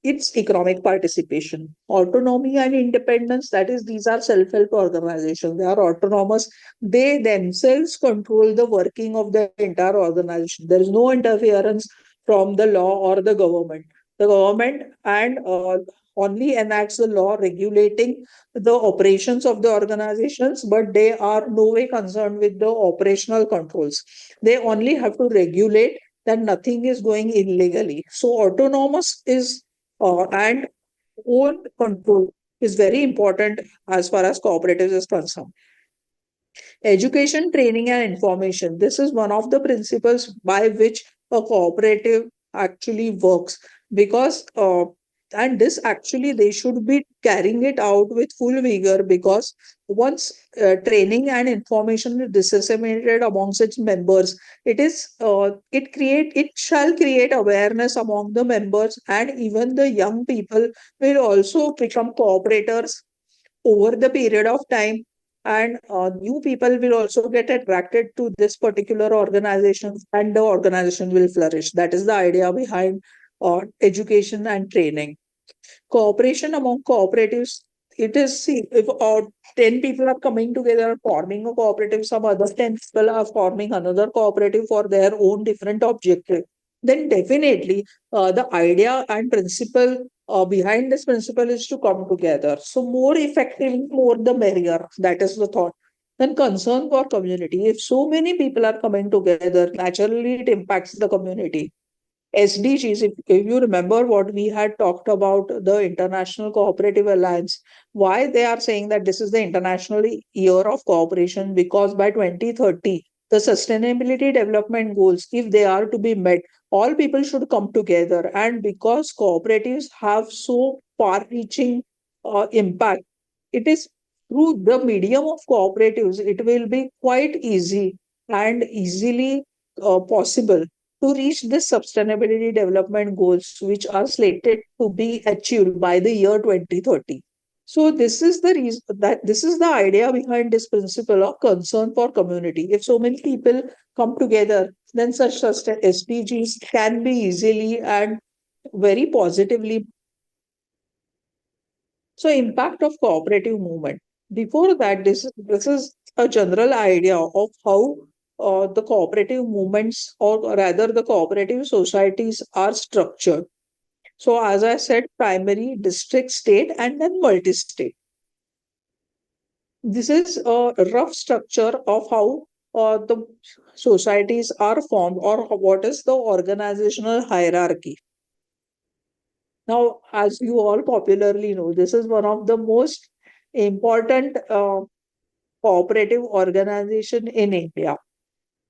it's economic participation. Autonomy and independence, that is, these are self-help organizations. They are autonomous. They themselves control the working of the entire organization. There is no interference from the law or the government. The government and only enacts the law regulating the operations of the organizations, but they are no way concerned with the operational controls. They only have to regulate that nothing is going illegally. So autonomous is and own control is very important as far as cooperatives is concerned. Education, training, and information. This is one of the principles by which a cooperative actually works because, and this actually they should be carrying it out with full vigor because once training and information is disseminated amongst its members, it shall create awareness among the members, and even the young people will also become cooperators over the period of time, and new people will also get attracted to this particular organization and the organization will flourish. That is the idea behind education and training. Cooperation among cooperatives, it is, see, if 10 people are coming together forming a cooperative, some other 10 people are forming another cooperative for their own different objective, then definitely the idea and principle behind this principle is to come together. So more effective, more the merrier. That is the thought. Then concern for community. If so many people are coming together, naturally it impacts the community. SDGs, if you remember what we had talked about, the International Cooperative Alliance, why they are saying that this is the International Year of Cooperation, because by 2030, the Sustainability Development Goals, if they are to be met, all people should come together. And because cooperatives have so far reaching impact, it is through the medium of cooperatives, it will be quite easy. and easily possible to reach the sustainability development goals, which are slated to be achieved by the year 2030. So this is the reason that this is the idea behind this principle of concern for community. If so many people come together, then such SDGs can be easily and very positively. So impact of cooperative movement. Before that, this is a general idea of how the cooperative movements, or rather the cooperative societies, are structured. So as I said, primary, district, state, and then multi-state. This is a rough structure of how the societies are formed, or what is the organizational hierarchy. Now, as you all popularly know, this is one of the most important cooperative organization in India.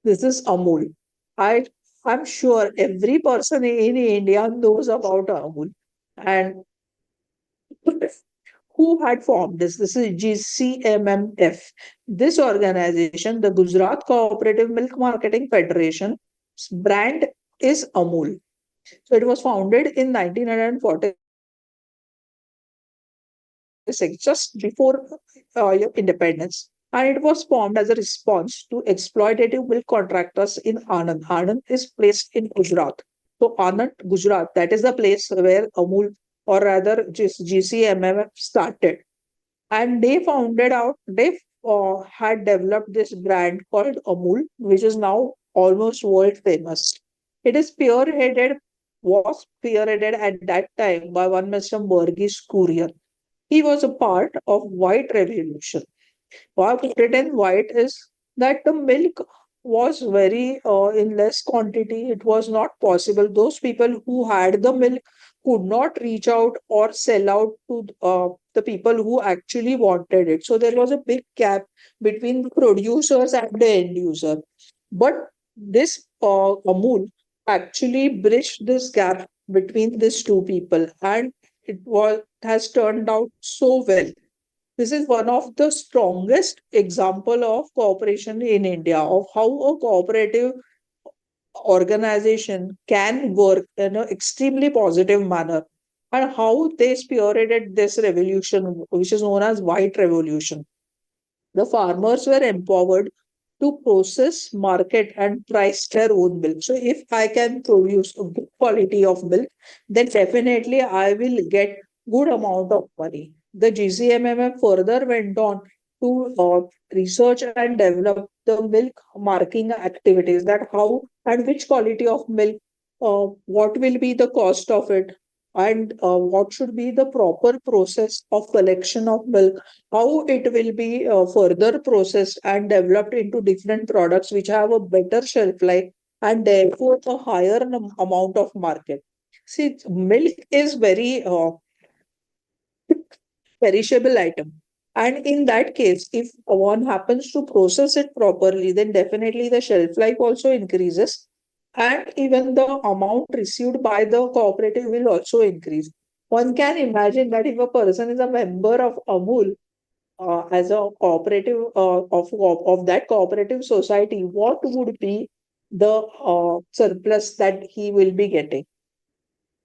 This is Amul. I I'm sure every person in India knows about Amul. And who had formed this? This is GCMMF. This organization, the Gujarat Cooperative Milk Marketing Federation, brand is Amul. So it was founded in 1946, just before independence, and it was formed as a response to exploitative milk contractors in Anand. Anand is placed in Gujarat. So Anand, Gujarat, that is the place where Amul, or rather GCMMF, started. And they founded out, had developed this brand called Amul, which is now almost world famous. It is spearheaded, was spearheaded at that time by one Mr. Burgess Courier. He was a part of White Revolution. Why put it in white is that the milk was very in less quantity. It was not possible. Those people who had the milk could not reach out or sell out to the people who actually wanted it. So there was a big gap between the producers and the end user. But this Amul actually bridged this gap between these two people, and it has turned out so well. This is one of the strongest example of cooperation in India, of how a cooperative organization can work in an extremely positive manner, and how they spearheaded this revolution, which is known as White Revolution. The farmers were empowered to process, market, and price their own milk. So, if I can produce a good quality of milk, then definitely I will get good amount of money. The GCMMF further went on to research and develop the milk marking activities, that how and which quality of milk, what will be the cost of it, and what should be the proper process of collection of milk, how it will be further processed and developed into different products which have a better shelf life and therefore a higher amount of market. See, milk is very perishable item. And in that case, if one happens to process it properly, then definitely the shelf life also increases. And even the amount received by the cooperative will also increase. One can imagine that if a person is a member of Amul, as a cooperative of that cooperative society, what would be the surplus that he will be getting?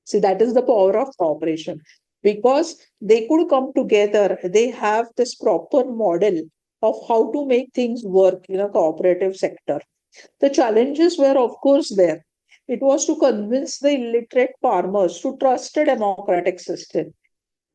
See, that is the power of cooperation, because they could come together. They have this proper model of how to make things work in a cooperative sector. The challenges were, of course, there. It was to convince the illiterate farmers to trust a democratic system.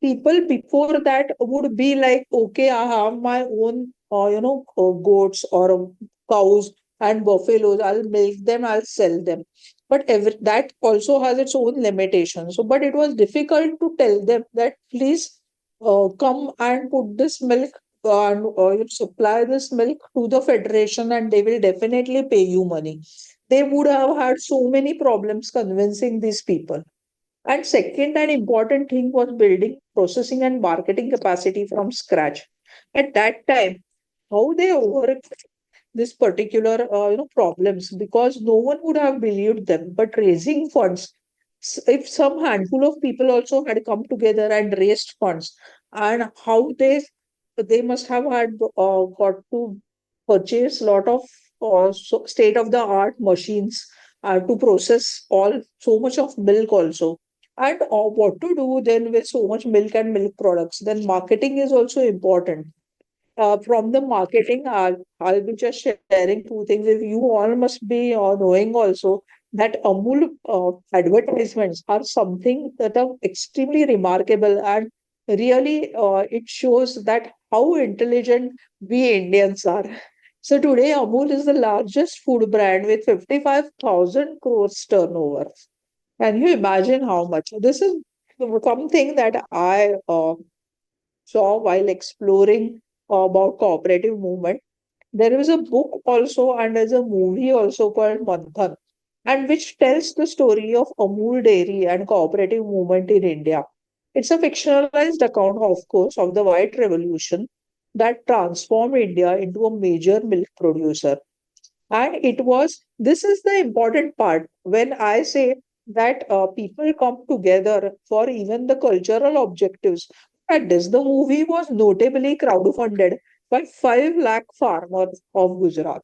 People before that would be like, okay, I have my own, goats or cows and buffaloes. I'll milk them, I'll sell them. But that also has its own limitations. So, but it was difficult to tell them that please come and put this milk and you supply this milk to the federation, and they will definitely pay you money. They would have had so many problems convincing these people. And second and important thing was building processing and marketing capacity from scratch. At that time, how they overcame this particular problems, because no one would have believed them. But raising funds, if some handful of people also had come together and raised funds, and how they must have had got to purchase lot of state of the art machines to process all so much of milk also. And what to do then with so much milk and milk products? Then marketing is also important. From the marketing, I'll be just sharing two things. If you all must be knowing also that Amul advertisements are something that are extremely remarkable, and really it shows that how intelligent we Indians are. So today Amul is the largest food brand with 55,000 crores turnover. Can you imagine how much? This is something that I saw while exploring about cooperative movement. There is a book also and there's a movie also called Manthan, and which tells the story of Amul Dairy and cooperative movement in India. It's a fictionalized account, of course, of the White Revolution that transformed India into a major milk producer. And this is the important part when I say that people come together for even the cultural objectives. At this, the movie was notably crowdfunded by 5 lakh farmers of Gujarat.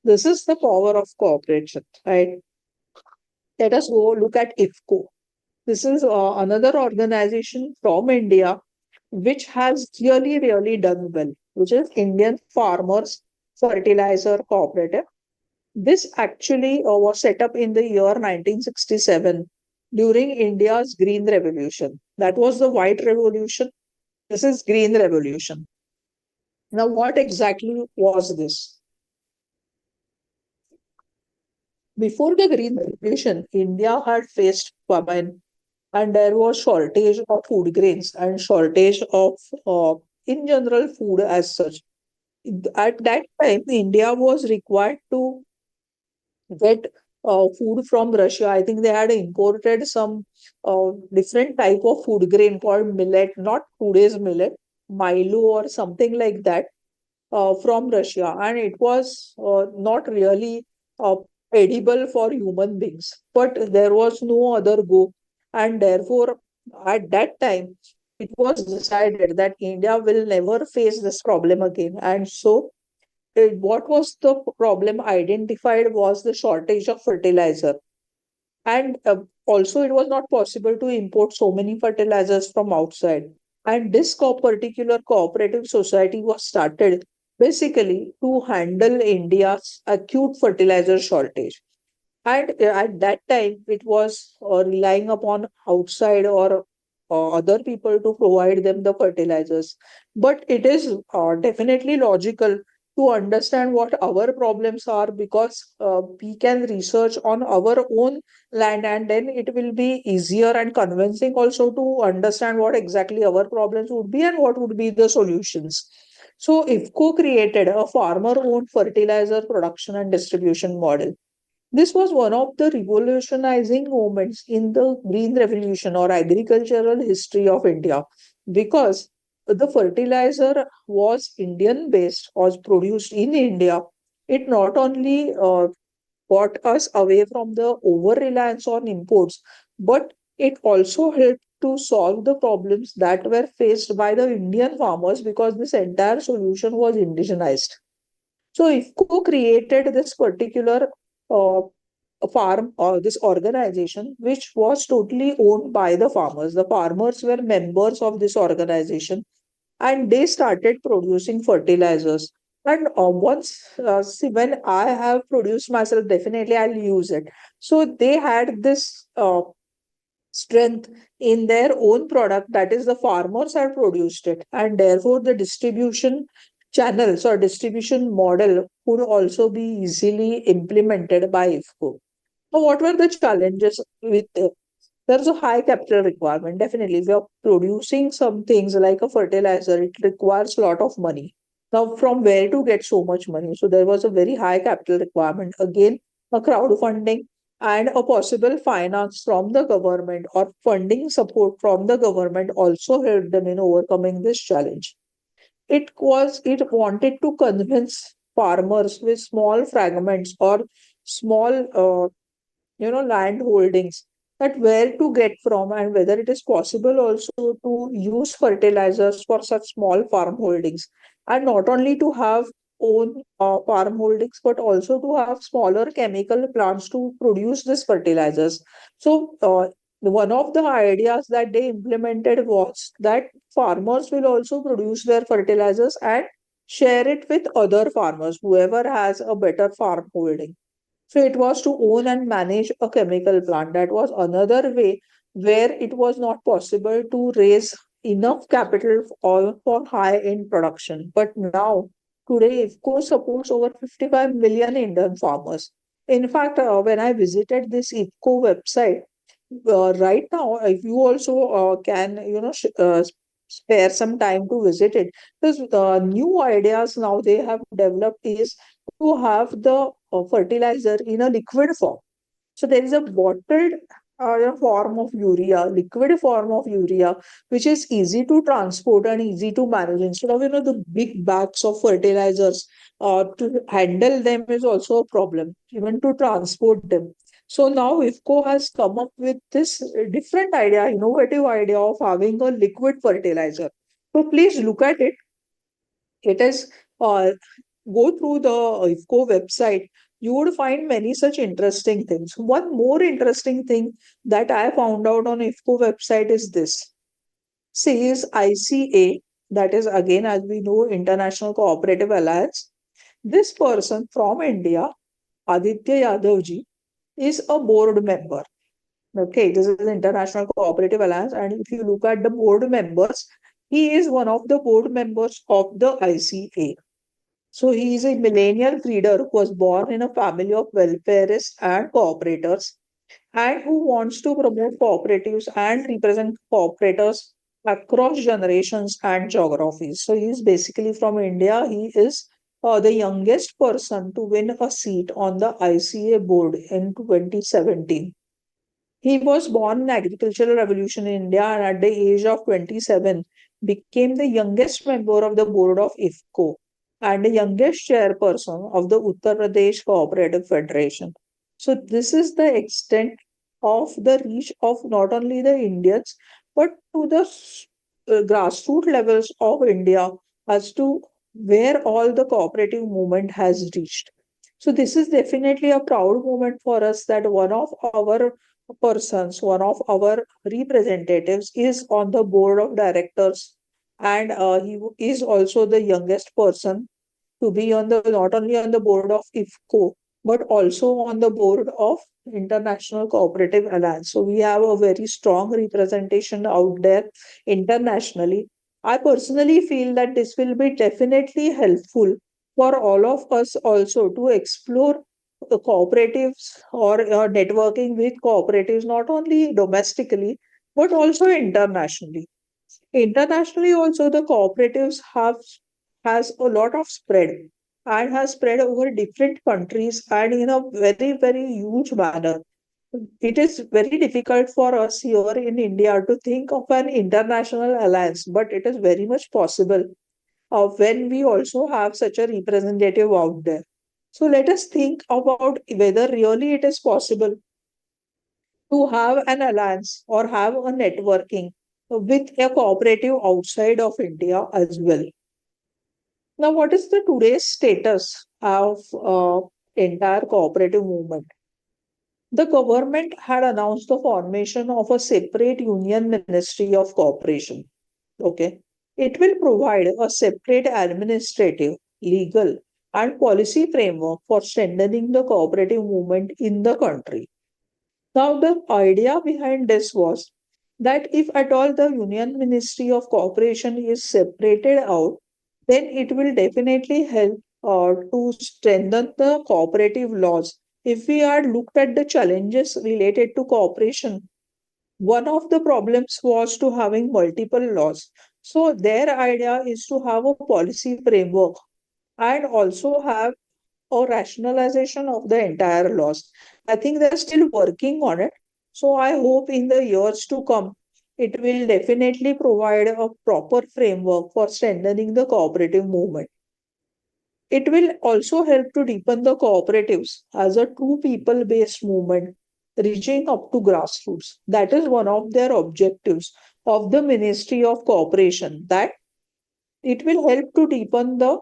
This is the power of cooperation, right? Let us go look at IFCO. This is another organization from India which has really done well, which is Indian Farmers Fertilizer Cooperative. This actually was set up in the year 1967 during India's Green Revolution. That was the White Revolution. This is Green Revolution. Now, what exactly was this? Before the Green Revolution, India had faced famine and there was shortage of food grains and shortage of, in general, food as such. At that time, India was required to get food from Russia. I think they had imported some different type of food grain called millet, not today's millet, Milo or something like that from Russia, and it was not really edible for human beings. But there was no other go, and therefore, at that time, it was decided that India will never face this problem again, and so what was the problem identified was the shortage of fertilizer. And also, it was not possible to import so many fertilizers from outside. And this particular cooperative society was started basically to handle India's acute fertilizer shortage. And at that time, it was relying upon outside or other people to provide them the fertilizers. But it is definitely logical to understand what our problems are, because we can research on our own land, and then it will be easier and convincing also to understand what exactly our problems would be and what would be the solutions. So, IFCO created a farmer owned fertilizer production and distribution model. This was one of the revolutionizing moments in the Green Revolution or agricultural history of India, because the fertilizer was Indian based, was produced in India. It not only got us away from the over reliance on imports, but it also helped to solve the problems that were faced by the Indian farmers, because this entire solution was indigenized. So IFCO created this particular uh, farm or this organization which was totally owned by the farmers. The farmers were members of this organization and they started producing fertilizers. And see, when I have produced myself, definitely I'll use it. So they had this strength in their own product, that is the farmers had produced it, and therefore the distribution channels or distribution model could also be easily implemented by IFCO. So what were the challenges with there's a high capital requirement. Definitely, if you're producing some things like a fertilizer, it requires a lot of money. Now, from where to get so much money? So there was a very high capital requirement. Again, a crowdfunding and a possible finance from the government or funding support from the government also helped them in overcoming this challenge. It wanted to convince farmers with small fragments or small land holdings, that where to get from and whether it is possible also to use fertilizers for such small farm holdings, and not only to have own farm holdings, but also to have smaller chemical plants to produce these fertilizers. So, one of the ideas that they implemented was that farmers will also produce their fertilizers and share it with other farmers, whoever has a better farm holding. So it was to own and manage a chemical plant. That was another way where it was not possible to raise enough capital for high-end production. But now, today, IFCO supports over 55 million Indian farmers. In fact, when I visited this IFCO website, right now, if you also can, spare some time to visit it, because new ideas now they have developed is to have the fertilizer in a liquid form. So there is a bottled form of urea, liquid form of urea, which is easy to transport and easy to manage. Instead of the big bags of fertilizers, to handle them is also a problem, even to transport them. So now IFCO has come up with this different idea, innovative idea of having a liquid fertilizer. So please look at it. It is go through the IFCO website, you would find many such interesting things. One more interesting thing that I found out on IFCO website is this. Says ICA, that is again, as we know, International Cooperative Alliance. This person from India, Aditya Yadavji, is a board member. Okay, this is International Cooperative Alliance, and if you look at the board members, he is one of the board members of the ICA. So he is a millennial breeder who was born in a family of welfareists and cooperators and who wants to promote cooperatives and represent cooperators across generations and geographies. So he is basically from India. He is the youngest person to win a seat on the ICA board in 2017. He was born in agricultural revolution in India and at the age of 27 became the youngest member of the board of IFCO and the youngest chairperson of the Uttar Pradesh Cooperative Federation. So this is the extent of the reach of not only the Indians but to the grassroots levels of India as to where all the cooperative movement has reached. So this is definitely a proud moment for us that one of our persons, one of our representatives is on the board of directors, and he is also the youngest person to be on the not only on the board of IFCO but also on the board of International Cooperative Alliance. So we have a very strong representation out there internationally. I personally feel that this will be definitely helpful for all of us also to explore the cooperatives or networking with cooperatives not only domestically but also internationally. Internationally also the cooperatives have has a lot of spread and has spread over different countries and in a very huge manner. It is very difficult for us here in India to think of an international alliance, but it is very much possible when we also have such a representative out there. So let us think about whether really it is possible to have an alliance or have a networking with a cooperative outside of India as well. Now, what is the today's status of entire cooperative movement? The government had announced the formation of a separate union ministry of cooperation. Okay, it will provide a separate administrative, legal, and policy framework for strengthening the cooperative movement in the country. Now, the idea behind this was that if at all the Union Ministry of Cooperation is separated out, then it will definitely help to strengthen the cooperative laws. If we had looked at the challenges related to cooperation, one of the problems was to having multiple laws. So their idea is to have a policy framework and also have or rationalization of the entire laws. I think they're still working on it. So I hope in the years to come, it will definitely provide a proper framework for strengthening the cooperative movement. It will also help to deepen the cooperatives as a true people based movement, reaching up to grassroots. That is one of their objectives of the Ministry of Cooperation, that it will help to deepen the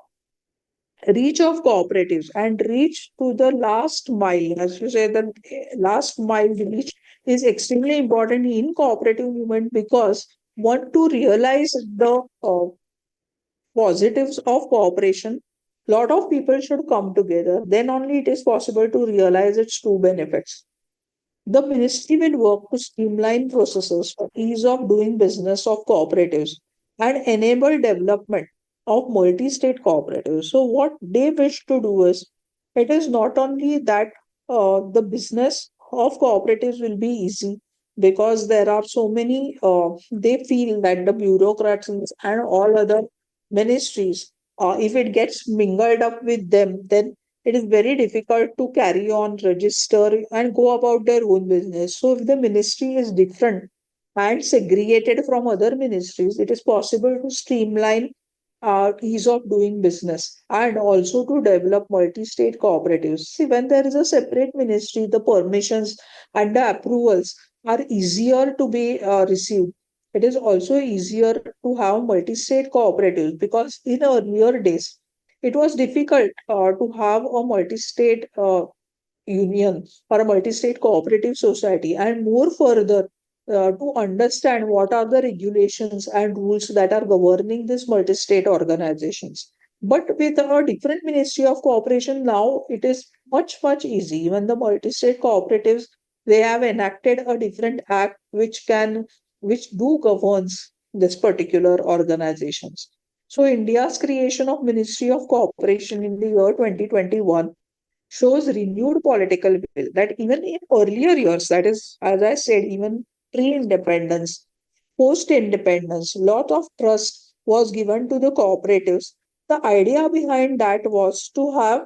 reach of cooperatives and reach to the last mile, as you say, the last mile reach is extremely important in cooperative movement, because one to realize the positives of cooperation, lot of people should come together, then only it is possible to realize its true benefits. The ministry will work to streamline processes for ease of doing business of cooperatives and enable development of multi-state cooperatives. So what they wish to do is, it is not only that the business of cooperatives will be easy, because there are so many, they feel that the bureaucrats and all other ministries, if it gets mingled up with them, then it is very difficult to carry on, register, and go about their own business. So, if the ministry is different and segregated from other ministries, it is possible to streamline ease of doing business and also to develop multi state cooperatives. See, when there is a separate ministry, the permissions and the approvals are easier to be received. It is also easier to have multi state cooperatives, because in earlier days, it was difficult to have a multi-state union or a multi-state cooperative society, and more further, to understand what are the regulations and rules that are governing these multi-state organizations. But with a different ministry of cooperation now, it is much easy. Even the multi-state cooperatives, they have enacted a different act which do governs this particular organizations. So India's creation of Ministry of Cooperation in the year 2021 shows renewed political will, that even in earlier years, that is, as I said, even pre-independence, post-independence, lot of trust was given to the cooperatives. The idea behind that was to have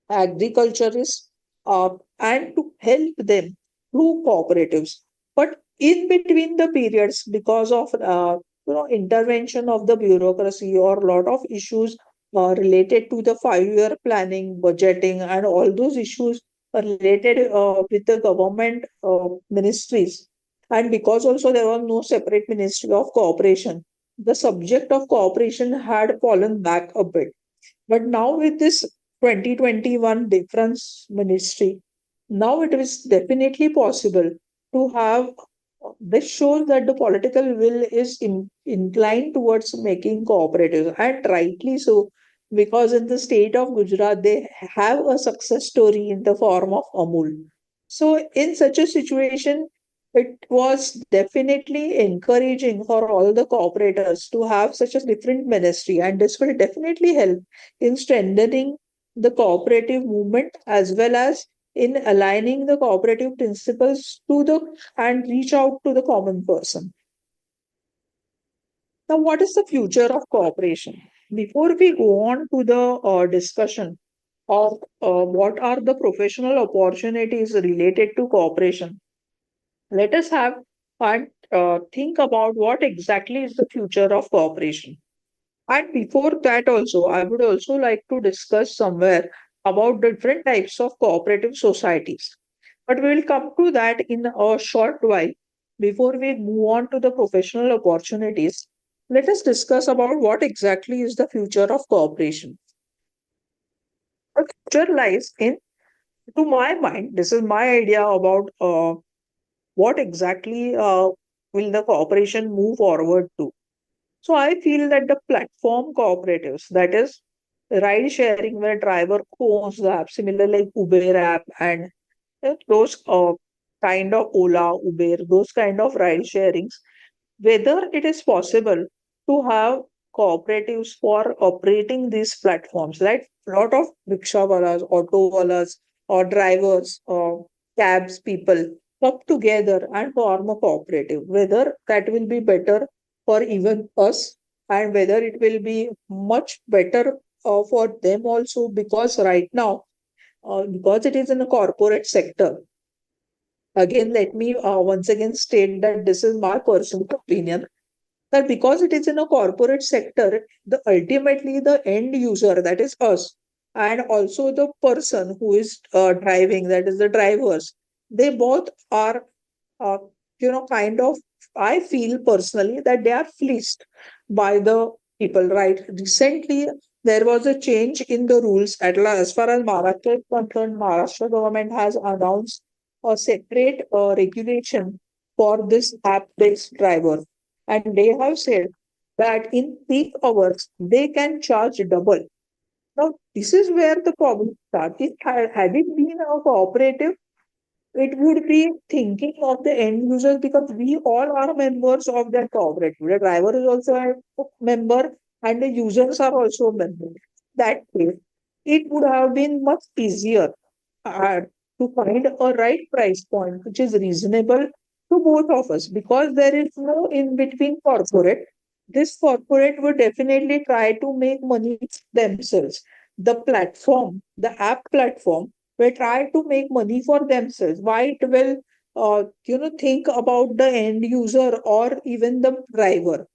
agriculturists and to help them through cooperatives. But in between the periods, because of intervention of the bureaucracy or lot of issues related to the 5 year planning, budgeting, and all those issues related with the government ministries, and because also there was no separate ministry of cooperation, the subject of cooperation had fallen back a bit. But now with this 2021 difference ministry, now it is definitely possible to have, this shows that the political will is inclined towards making cooperatives, and rightly so, because in the state of Gujarat, they have a success story in the form of Amul. So, in such a situation, it was definitely encouraging for all the cooperators to have such a different ministry, and this will definitely help in strengthening the cooperative movement, as well as in aligning the cooperative principles to the and reach out to the common person. Now, what is the future of cooperation? Before we go on to the discussion of what are the professional opportunities related to cooperation, let us have and think about what exactly is the future of cooperation. And before that, also, I would also like to discuss somewhere about different types of cooperative societies. But we will come to that in a short while. Before we move on to the professional opportunities, let us discuss about what exactly is the future of cooperation. The future lies in, to my mind, this is my idea about what exactly will the cooperation move forward to. So I feel that the platform cooperatives, that is ride sharing where driver owns the app, similar like Uber app and those kind of Ola, Uber, those kind of ride sharings, whether it is possible to have cooperatives for operating these platforms, right? A lot of rickshawalas, autowalas, or drivers, or cabs people come together and form a cooperative. Whether that will be better for even us, and whether it will be much better for them also, because right now, because it is in a corporate sector, again, let me once again state that this is my personal opinion, that because it is in a corporate sector, the ultimately the end user, that is us, and also the person who is driving, that is the drivers, they both are, uh, kind of, I feel personally that they are fleeced by the people. Right? Recently, There was a change in the rules as far as Maharashtra is concerned. Maharashtra government has announced a separate regulation for this app-based driver, and they have said that in peak hours they can charge double. Now, this is where the problem starts. Had it been a cooperative, it would be thinking of the end users because we all are members of that cooperative. The driver is also a member and the users are also members. That way, it would have been much easier uh, to find a right price point which is reasonable to both of us because there is no in between corporate. This corporate would definitely try to make money themselves. The platform, the app platform, will try to make money for themselves. Why it will, think about the end user or even the driver?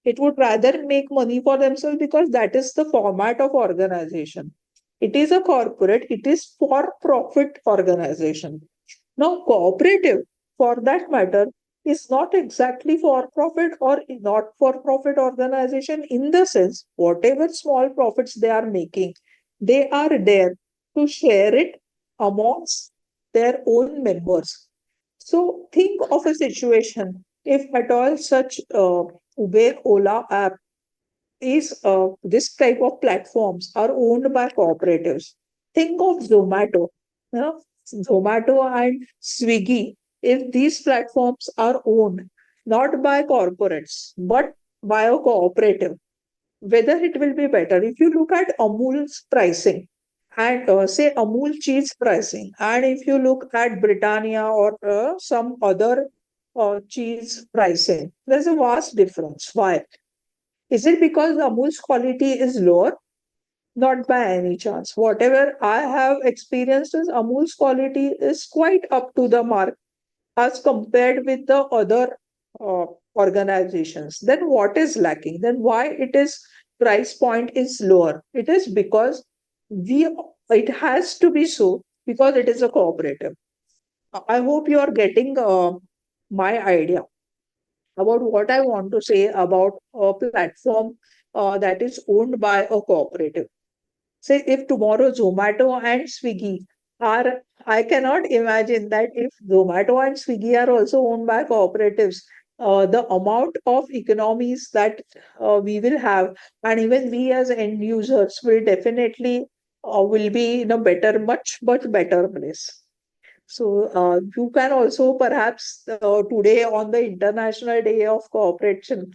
It would rather make money for themselves because that is the format of organization. It is a corporate, it is for profit organization. Now, cooperative, for that matter, is not exactly for profit or not for profit organization in the sense whatever small profits they are making, they are there to share it amongst their own members. So think of a situation if at all such Uber, Ola app is this type of platforms are owned by cooperatives. Think of Zomato, you know, Zomato and Swiggy. If these platforms are owned not by corporates but by a cooperative, whether it will be better. If you look at Amul's pricing and say Amul cheese pricing, and if you look at Britannia or some other cheese pricing, there's a vast difference. Why? Is it because Amul's quality is lower? Not by any chance. Whatever I have experienced is Amul's quality is quite up to the mark as compared with the other uh, organizations. Then what is lacking? Then why it is price point is lower? It is because we it has to be so because it is a cooperative. I hope you are getting my idea about what I want to say about a platform that is owned by a cooperative. Say if tomorrow Zomato and Swiggy are, I cannot imagine that if Zomato and Swiggy are also owned by cooperatives, the amount of economies that we will have, and even we as end users will definitely will be in a better, much better place. So you can also perhaps today on the International Day of Cooperation,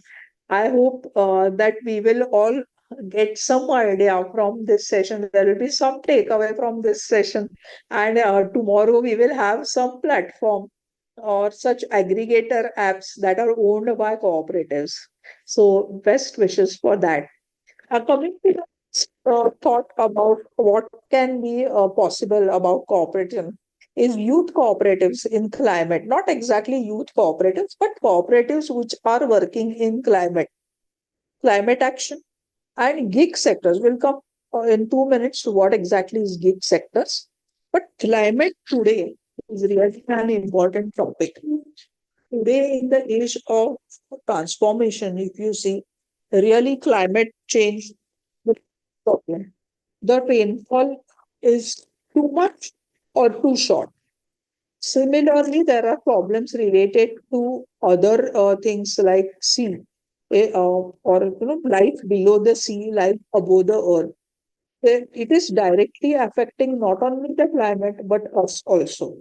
I hope that we will all get some idea from this session. There will be some takeaway from this session, and tomorrow we will have some platform or such aggregator apps that are owned by cooperatives. So best wishes for that. Coming to the thought about what can be possible about cooperation is youth cooperatives in climate, not exactly youth cooperatives, but cooperatives which are working in climate action and gig sectors. We'll come in 2 minutes to what exactly is gig sectors. But climate today is really an important topic. Today, in the age of transformation, if you see, really climate change the problem. The rainfall is too much or too short. Similarly, there are problems related to other things like sea, or life below the sea, life above the earth. It is directly affecting not only the climate but us also,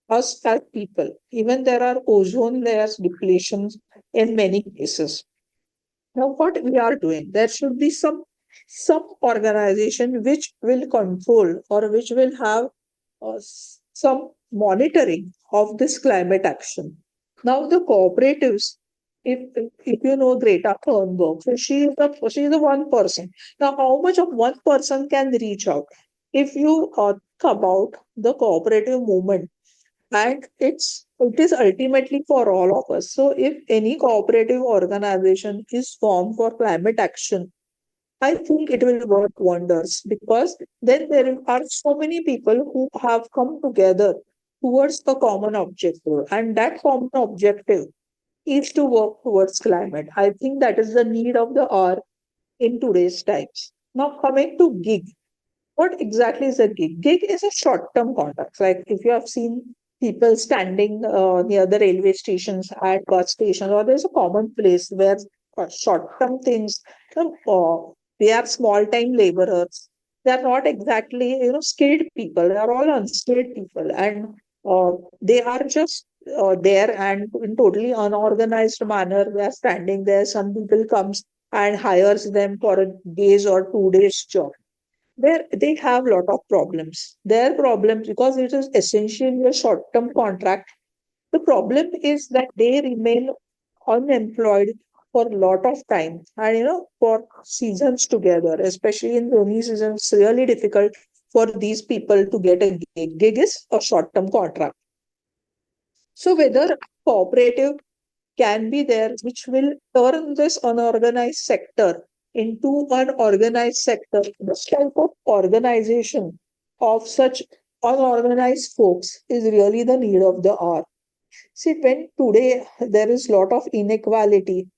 us as people. Even there are ozone layers depletions in many cases. Now, what we are doing, there should be some organization which will control or which will have some monitoring of this climate action. Now, the cooperatives, if you know Greta Thunberg, so she is the one person. Now, how much of one person can reach out? If you think about the cooperative movement, and it is ultimately for all of us. So if any cooperative organization is formed for climate action, I think it will work wonders because then there are so many people who have come together towards a common objective, and that common objective is to work towards climate. I think that is the need of the hour in today's times. Now, coming to gig, what exactly is a gig? Gig is a short-term contract. Like if you have seen people standing near the railway stations, at bus stations, or there's a common place where short-term things, they are small-time laborers. They are not exactly, skilled people. They are all unskilled people, and uh, they are just there and in totally unorganized manner. They are standing there. Some people comes and hires them for a days or 2 days job where they have a lot of problems. Their problems, because it is essentially a short-term contract, the problem is that they remain unemployed for a lot of time and for seasons together, especially in rainy season. It's really difficult for these people to get a gig. Gig is a short-term contract. So whether cooperative can be there, which will turn this unorganized sector into an organized sector. This type of organization of such unorganized folks is really the need of the hour. See, when today there is lot of inequality,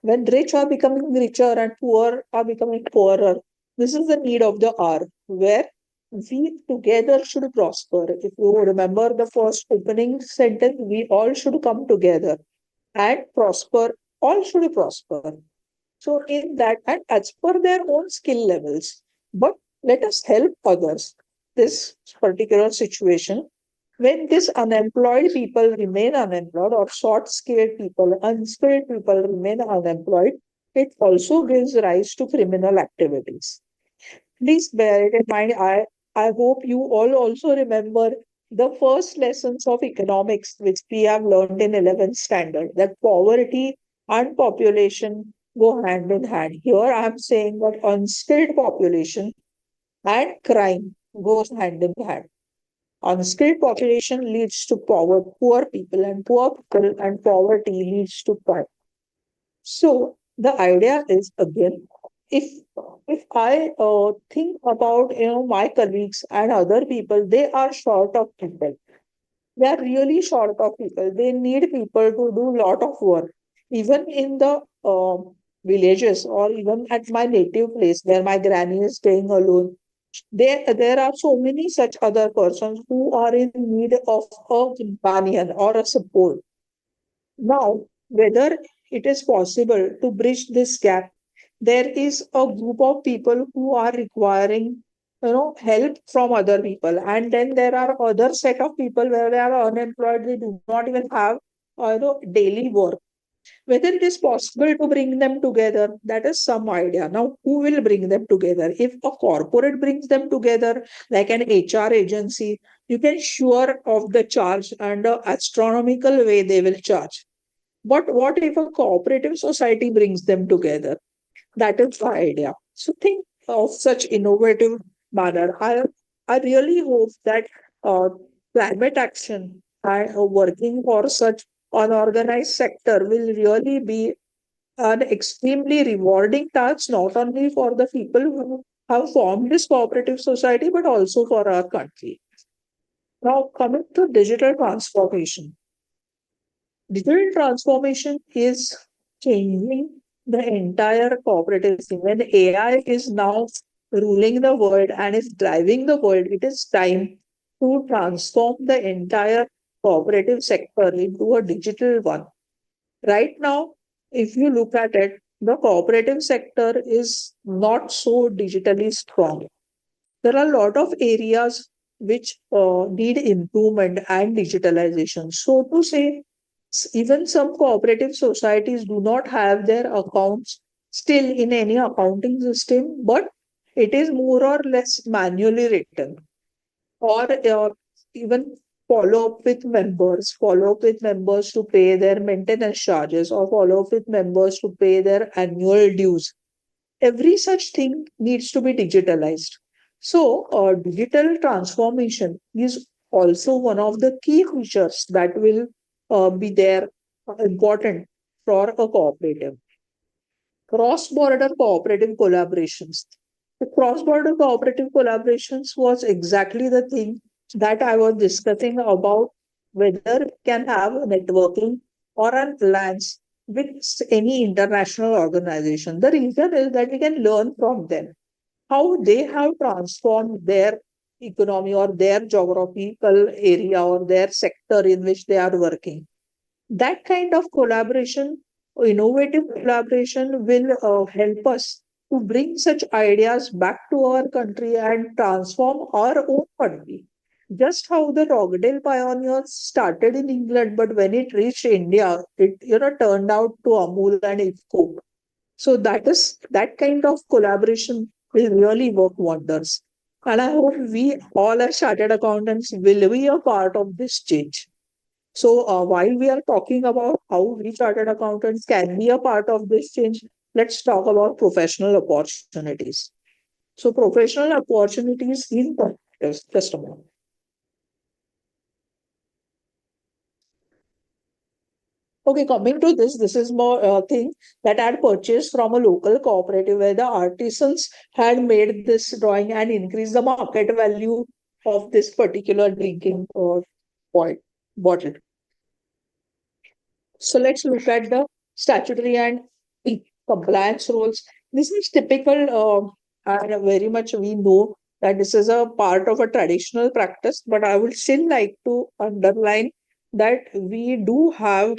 when rich are becoming richer and poor are becoming poorer, this is the need of the hour where we together should prosper. If you remember the first opening sentence, we all should come together and prosper. All should prosper. So, in that, and as per their own skill levels, but let us help others. This particular situation, when these unemployed people remain unemployed, or short skilled people, unskilled people remain unemployed, it also gives rise to criminal activities. Please bear it in mind. I hope you all also remember the first lessons of economics, which we have learned in 11th standard, that poverty and population go hand in hand. Here I am saying that unskilled population and crime goes hand in hand. Unskilled population leads to poor people, and poor people and poverty leads to crime. So the idea is again, if if I think about my colleagues and other people, they are short of people. They are really short of people. They need people to do a lot of work, even in the villages or even at my native place where my granny is staying alone. There are so many such other persons who are in need of a companion or a support. Now, whether it is possible to bridge this gap, there is a group of people who are requiring, help from other people, and then there are other set of people where they are unemployed. They do not even have, daily work. Whether it is possible to bring them together, that is some idea. Now, who will bring them together? If a corporate brings them together, like an HR agency, you can sure of the charge and astronomical way they will charge. But what if a cooperative society brings them together? That is the idea. So think of such innovative manner. I really hope that uh, climate action and working for such unorganized sector will really be an extremely rewarding task, not only for the people who have formed this cooperative society, but also for our country. Now, coming to digital transformation. Digital transformation is changing the entire cooperative scene. When AI is now ruling the world and is driving the world, it is time to transform the entire cooperative sector into a digital one. Right now, if you look at it, the cooperative sector is not so digitally strong. There are a lot of areas which need improvement and digitalization. So to say, even some cooperative societies do not have their accounts still in any accounting system, but it is more or less manually written, or even follow up with members to pay their maintenance charges, or follow up with members to pay their annual dues. Every such thing needs to be digitalized. So, digital transformation is also one of the key features that will be there, important for a cooperative. Cross border cooperative collaborations. The cross border cooperative collaborations was exactly the thing that I was discussing about, whether we can have a networking or an alliance with any international organization. The reason is that we can learn from them. how they have transformed their economy or their geographical area or their sector in which they are working. That kind of collaboration, innovative collaboration, will help us to bring such ideas back to our country and transform our own country. Just how the Rochdale pioneers started in England, but when it reached India, it turned out to Amul and IFCO. So that kind of collaboration will really work wonders. And I hope we all as chartered accountants will be a part of this change. So while we are talking about how we chartered accountants can be a part of this change, let's talk about professional opportunities. So professional opportunities in practice. Just a moment. Okay, coming to this is more thing that I had purchased from a local cooperative where the artisans had made this drawing and increased the market value of this particular drinking point bottle. So let's look at the statutory and compliance rules. This is typical, and very much we know that this is a part of a traditional practice, but I would still like to underline that we do have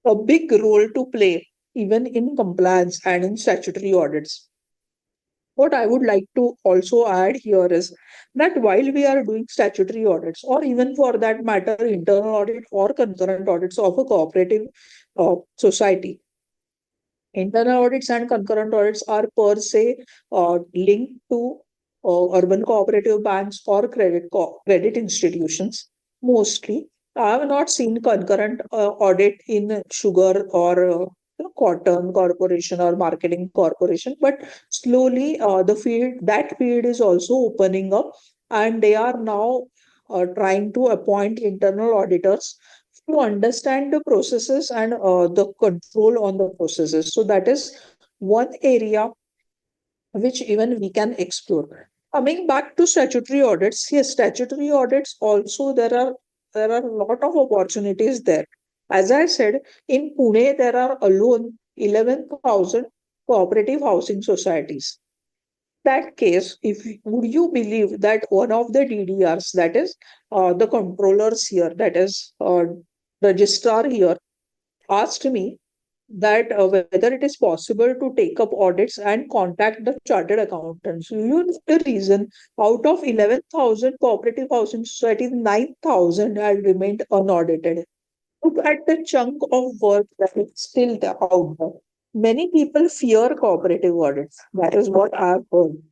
a big role to play even in compliance and in statutory audits. What I would like to also add here is that while we are doing statutory audits, or even for that matter, internal audit or concurrent audits of a cooperative society, internal audits and concurrent audits are per se linked to urban cooperative banks or credit institutions mostly. I have not seen concurrent audit in sugar or cotton corporation or marketing corporation, but slowly that field is also opening up, and they are now trying to appoint internal auditors to understand the processes and the control on the processes. So that is one area which even we can explore. Coming back to statutory audits, yes, statutory audits also there are a lot of opportunities there. As I said, in Pune there are alone 11,000 cooperative housing societies. That case, if would you believe that one of the DDRs, that is the controllers here, that is registrar here, asked me that whether it is possible to take up audits and contact the chartered accountants. You know the reason? Out of 11,000 cooperative housing societies, 9,000 had remained unaudited. Look at the chunk of work that is still out there. Many people fear cooperative audits. That is what I've heard,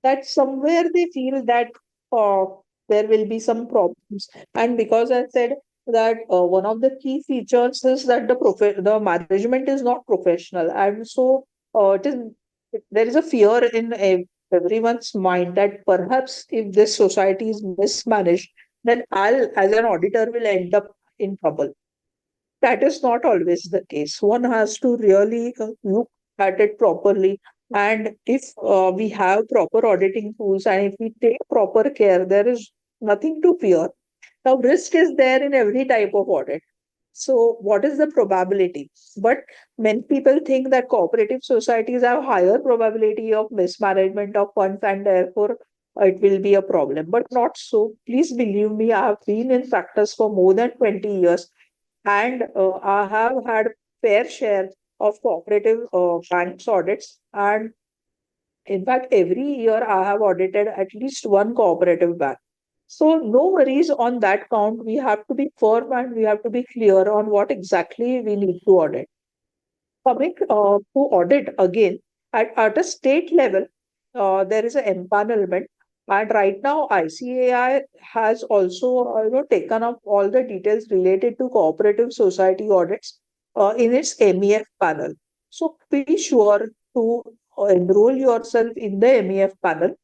that somewhere they feel that uh, there will be some problems. And because I said that one of the key features is that the management is not professional, and so there is a fear in everyone's mind that perhaps if this society is mismanaged, then I'll, as an auditor, will end up in trouble. That is not always the case. One has to really look at it properly. And if we have proper auditing tools and if we take proper care, there is nothing to fear. Now, risk is there in every type of audit. So, what is the probability? But many people think that cooperative societies have higher probability of mismanagement of funds and therefore it will be a problem. But not so. Please believe me, I have been in practice for more than 20 years, and I have had fair share of cooperative banks audits. And in fact, every year I have audited at least one cooperative bank. So no worries on that count. We have to be firm and we have to be clear on what exactly we need to audit. Coming to audit again, at a state level, there is an empanelment. And right now, ICAI has also taken up all the details related to cooperative society audits in its MEF panel. So be sure to enroll yourself in the MEF panel,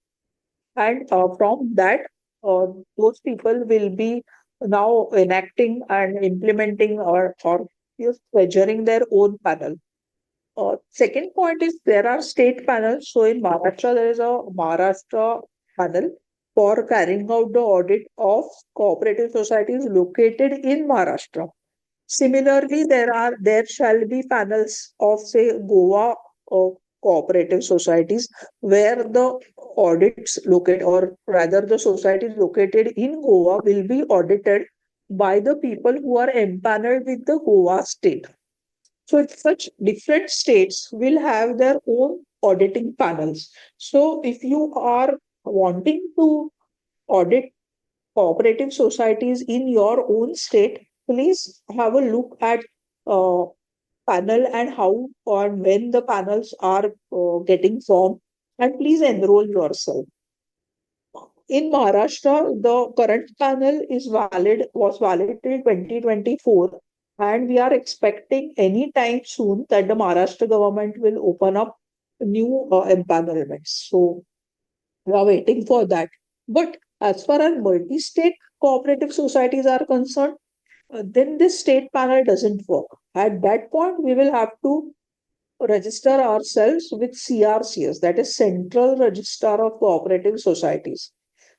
and from that, those people will be now enacting and implementing or treasuring their own panel. Second point is there are state panels. So in Maharashtra, there is a Maharashtra panel for carrying out the audit of cooperative societies located in Maharashtra. Similarly, there shall be panels of say Goa, cooperative societies where the audits locate, or rather the societies located in Goa will be audited by the people who are empaneled with the Goa state. So such different states will have their own auditing panels. So if you are wanting to audit cooperative societies in your own state, please have a look at uh, panel and how or when the panels are getting formed, and please enroll yourself. In Maharashtra, the current panel is was valid till 2024, and we are expecting any time soon that the Maharashtra government will open up new empanelments. So we are waiting for that. But as far as multi-state cooperative societies are concerned, then this state panel doesn't work. At that point, we will have to register ourselves with CRCS, that is Central Register of Cooperative Societies.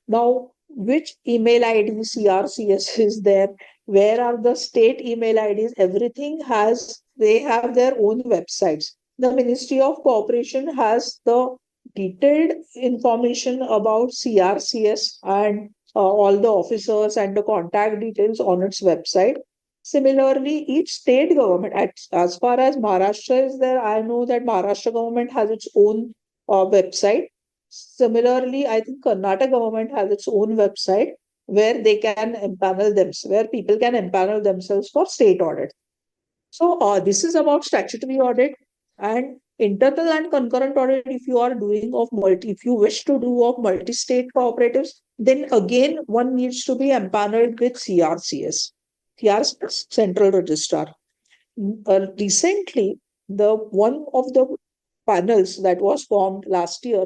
Now, which email ID CRCS is there? Where are the state email IDs? Everything has, they have their own websites. The Ministry of Cooperation has the detailed information about CRCS and all the officers and the contact details on its website. Similarly, each state government, as far as Maharashtra is there, I know that Maharashtra government has its own website. Similarly, I think Karnataka government has its own website where they can empanel them, where people can empanel themselves for state audit. So this is about statutory audit and internal and concurrent audit. If you are doing of multi, if you wish to do of multi-state cooperatives, then again one needs to be empaneled with CRCS, CRCS Central Registrar. Recently, the one of the panels that was formed last year,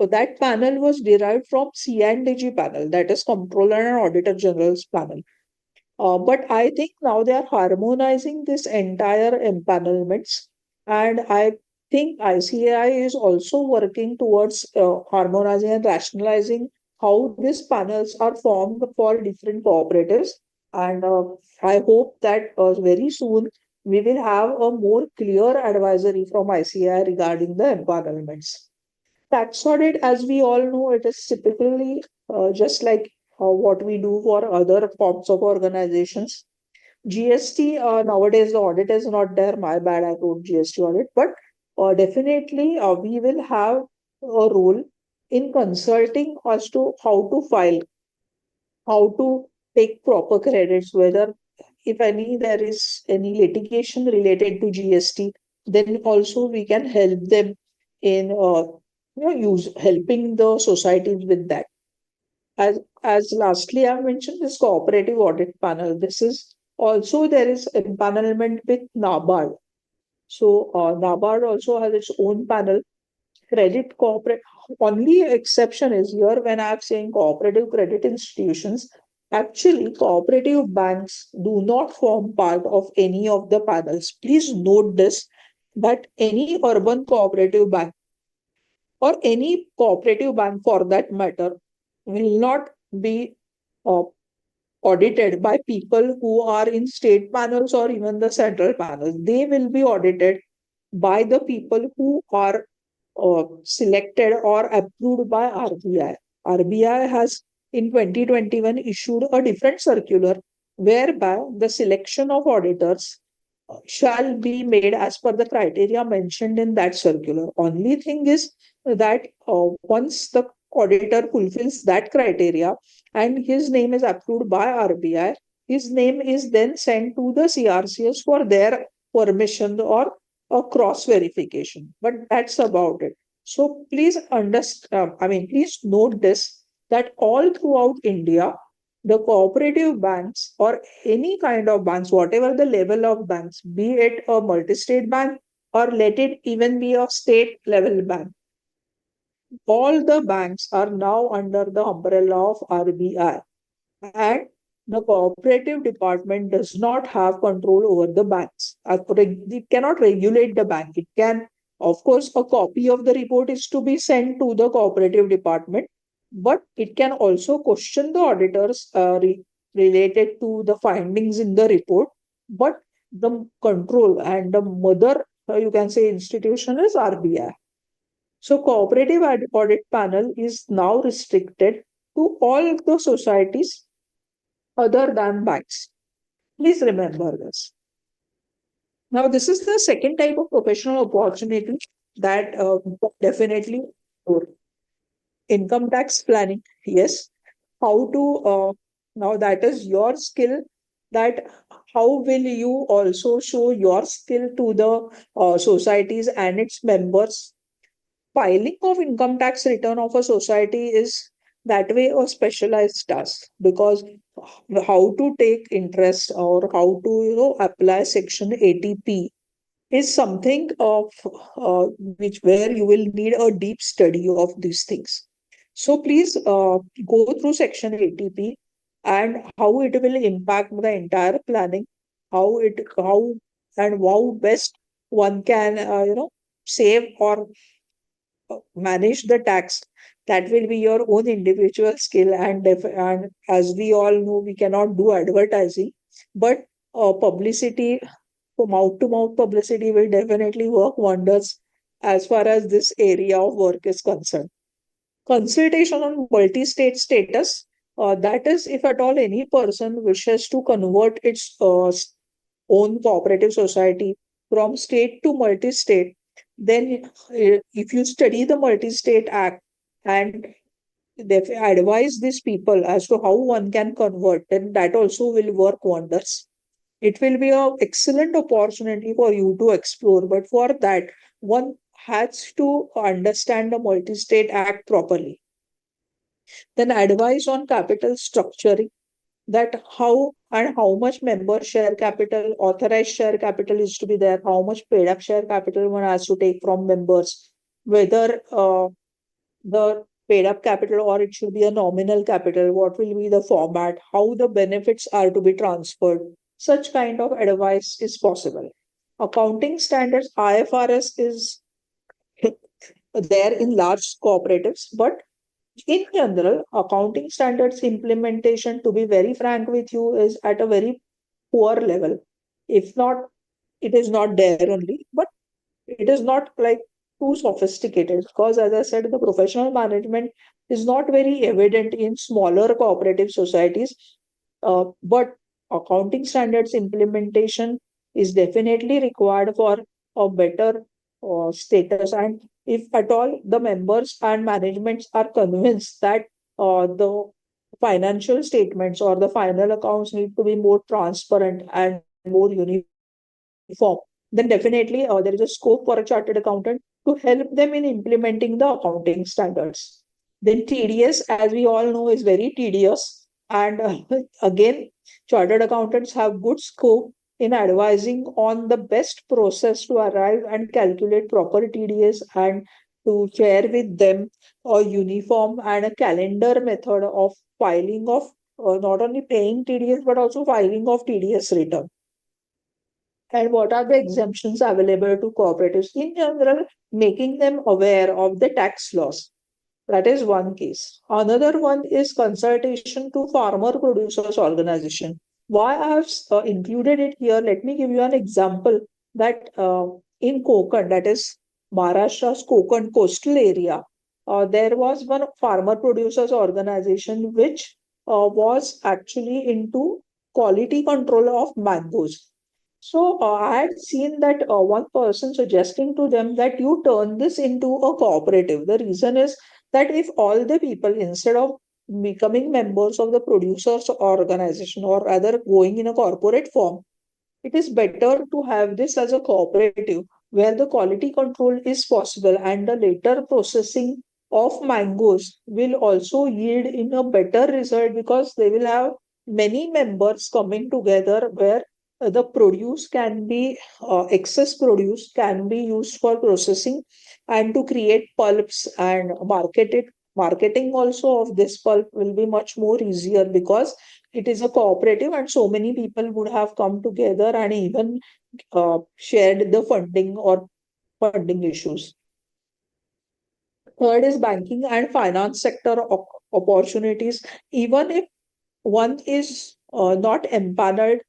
so that panel was derived from C&DG panel, that is Comptroller and Auditor General's panel. But I think now they are harmonizing this entire empanelments, and I think ICAI is also working towards harmonizing and rationalizing how these panels are formed for different cooperatives. And I hope that very soon we will have a more clear advisory from ICAI regarding the empanelments. Tax audit, as we all know, it is typically just like what we do for other forms of organizations. GST, nowadays the audit is not there. My bad, I wrote GST audit. But definitely we will have a role in consulting as to how to file, how to take proper credits, whether if any there is any litigation related to GST, then also we can help them in use helping the societies with that. As lastly, I've mentioned this cooperative audit panel. This is also there is empanelment with NABARD. So NABARD also has its own panel. Credit corporate, only exception is here when I'm saying cooperative credit institutions. Actually, cooperative banks do not form part of any of the panels. Please note this, that any urban cooperative bank or any cooperative bank for that matter will not be uh, audited by people who are in state panels or even the central panels. They will be audited by the people who are selected or approved by RBI. RBI has in 2021 issued a different circular whereby the selection of auditors shall be made as per the criteria mentioned in that circular. Only thing is that once the auditor fulfills that criteria and his name is approved by RBI, his name is then sent to the CRCS for their permission or a cross verification. But that's about it. So please understand, please note this, that all throughout India, the cooperative banks or any kind of banks, whatever the level of banks, be it a multi-state bank or let it even be a state level bank, all the banks are now under the umbrella of RBI. And the cooperative department does not have control over the banks. It cannot regulate the bank. It can, of course, a copy of the report is to be sent to the cooperative department, but it can also question the auditors related to the findings in the report. But the control and the mother you can say institution is RBI. So cooperative audit panel is now restricted to all the societies other than banks. Please remember this. Now, this is the second type of professional opportunity that definitely income tax planning. Yes, how to now that is your skill. That how will you also show your skill to the societies and its members. Filing of income tax return of a society is that way a specialized task, because how to take interest or how to apply section 80p is something of which where you will need a deep study of these things. So please go through section 80p and how it will impact the entire planning, how and how best one can save or manage the tax. That will be your own individual skill, and as we all know, we cannot do advertising, but publicity, mouth to mouth publicity will definitely work wonders as far as this area of work is concerned. Consultation on multi-state status, that is if at all any person wishes to convert its own cooperative society from state to multi-state, then if you study the multi-state act and advise these people as to how one can convert, then that also will work wonders. It will be an excellent opportunity for you to explore, but for that, one has to understand the multi state act properly. Then, advice on capital structuring, that how and how much member share capital, authorized share capital is to be there, how much paid up share capital one has to take from members, whether the paid up capital or it should be a nominal capital, what will be the format, how the benefits are to be transferred. Such kind of advice is possible. Accounting standards, IFRS is there in large cooperatives, but in general, accounting standards implementation, to be very frank with you, is at a very poor level. If not, it is not there only, but it is not like too sophisticated, because as I said, the professional management is not very evident in smaller cooperative societies. But accounting standards implementation is definitely required for a better status. And if at all the members and managements are convinced that the financial statements or the final accounts need to be more transparent and more uniform, then definitely there is a scope for a chartered accountant to help them in implementing the accounting standards. Then TDS, as we all know, is very tedious. And again, chartered accountants have good scope in advising on the best process to arrive and calculate proper TDS, and to share with them a uniform and a calendar method of filing of not only paying TDS but also filing of TDS return. And what are the exemptions available to cooperatives in general, making them aware of the tax laws. That is one case. Another one is consultation to farmer producers organization. Why I have included it here, let me give you an example that in Konkan, that is Maharashtra's Konkan coastal area, there was one farmer producers organization which was actually into quality control of mangoes. So I had seen that one person suggesting to them that you turn this into a cooperative. The reason is that if all the people, instead of becoming members of the producers organization or rather going in a corporate form, it is better to have this as a cooperative where the quality control is possible and the later processing of mangoes will also yield in a better result, because they will have many members coming together where the produce can be excess produce can be used for processing and to create pulps and market it. Marketing also of this pulp will be much more easier because it is a cooperative and so many people would have come together and even shared the funding or funding issues. Third is banking and finance sector opportunities. Even if one is not empaneled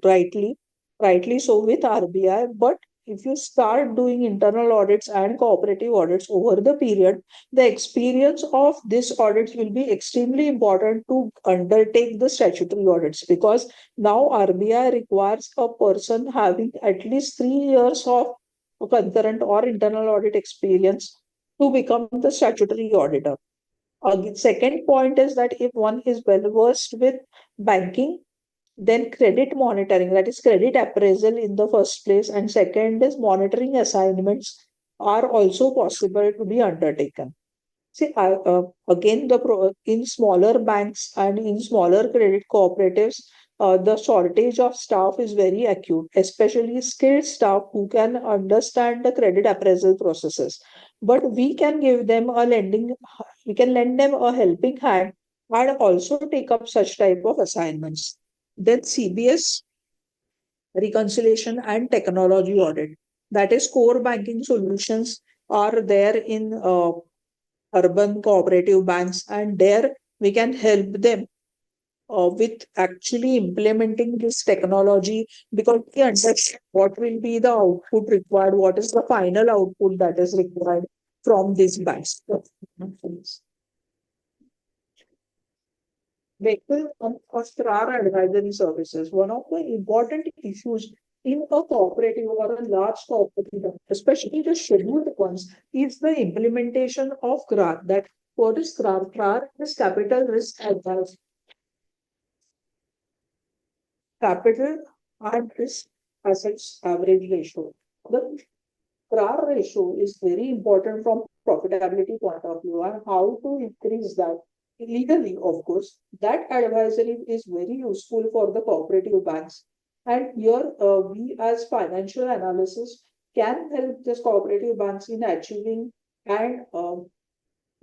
rightly, rightly so with RBI. But if you start doing internal audits and cooperative audits over the period, the experience of this audits will be extremely important to undertake the statutory audits, because now RBI requires a person having at least 3 years of concurrent or internal audit experience to become the statutory auditor. Second point is that if one is well versed with banking, then credit monitoring, that is credit appraisal in the first place, and second is monitoring assignments are also possible to be undertaken. See, again, in smaller banks and in smaller credit cooperatives, the shortage of staff is very acute, especially skilled staff who can understand the credit appraisal processes. But we can lend them a helping hand and also take up such type of assignments. Then CBS reconciliation and technology audit, that is core banking solutions are there in urban cooperative banks, and there we can help them with actually implementing this technology, because we understand what will be the output required, what is the final output that is required from these banks. Vehicle and Ostrar advisory services. One of the important issues in a cooperative or a large cooperative, especially the scheduled ones, is the implementation of CRAR. That what is CRAR? CRAR is capital risk advice, capital and risk assets average ratio. The CRAR ratio is very important from profitability point of view, and how to increase that legally, of course. That advisory is very useful for the cooperative banks. And here, we as financial analysts can help these cooperative banks in achieving and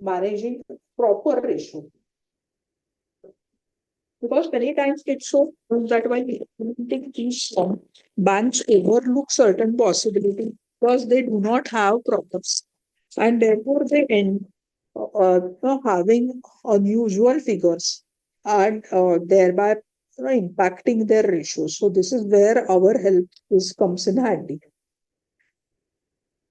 managing proper ratio. Because many times it's so that while implementing these banks overlook certain possibilities because they do not have problems, and therefore they end having unusual figures, and thereby impacting their ratios. So this is where our help is comes in handy.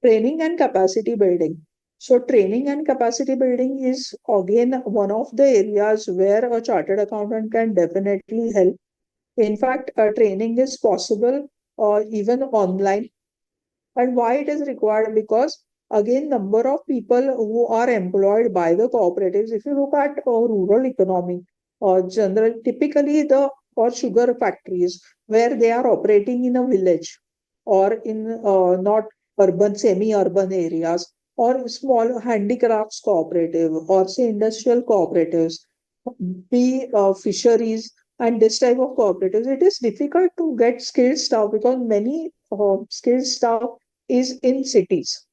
Training and capacity building. So training and capacity building is again one of the areas where a chartered accountant can definitely help. In fact, training is possible even online. And why it is required? Because again, number of people who are employed by the cooperatives, if you look at rural economy, typically the or sugar factories where they are operating in a village or in not urban, semi-urban areas, or small handicrafts cooperative, or say industrial cooperatives, be fisheries and this type of cooperatives, it is difficult to get skilled staff because many skilled staff is in cities.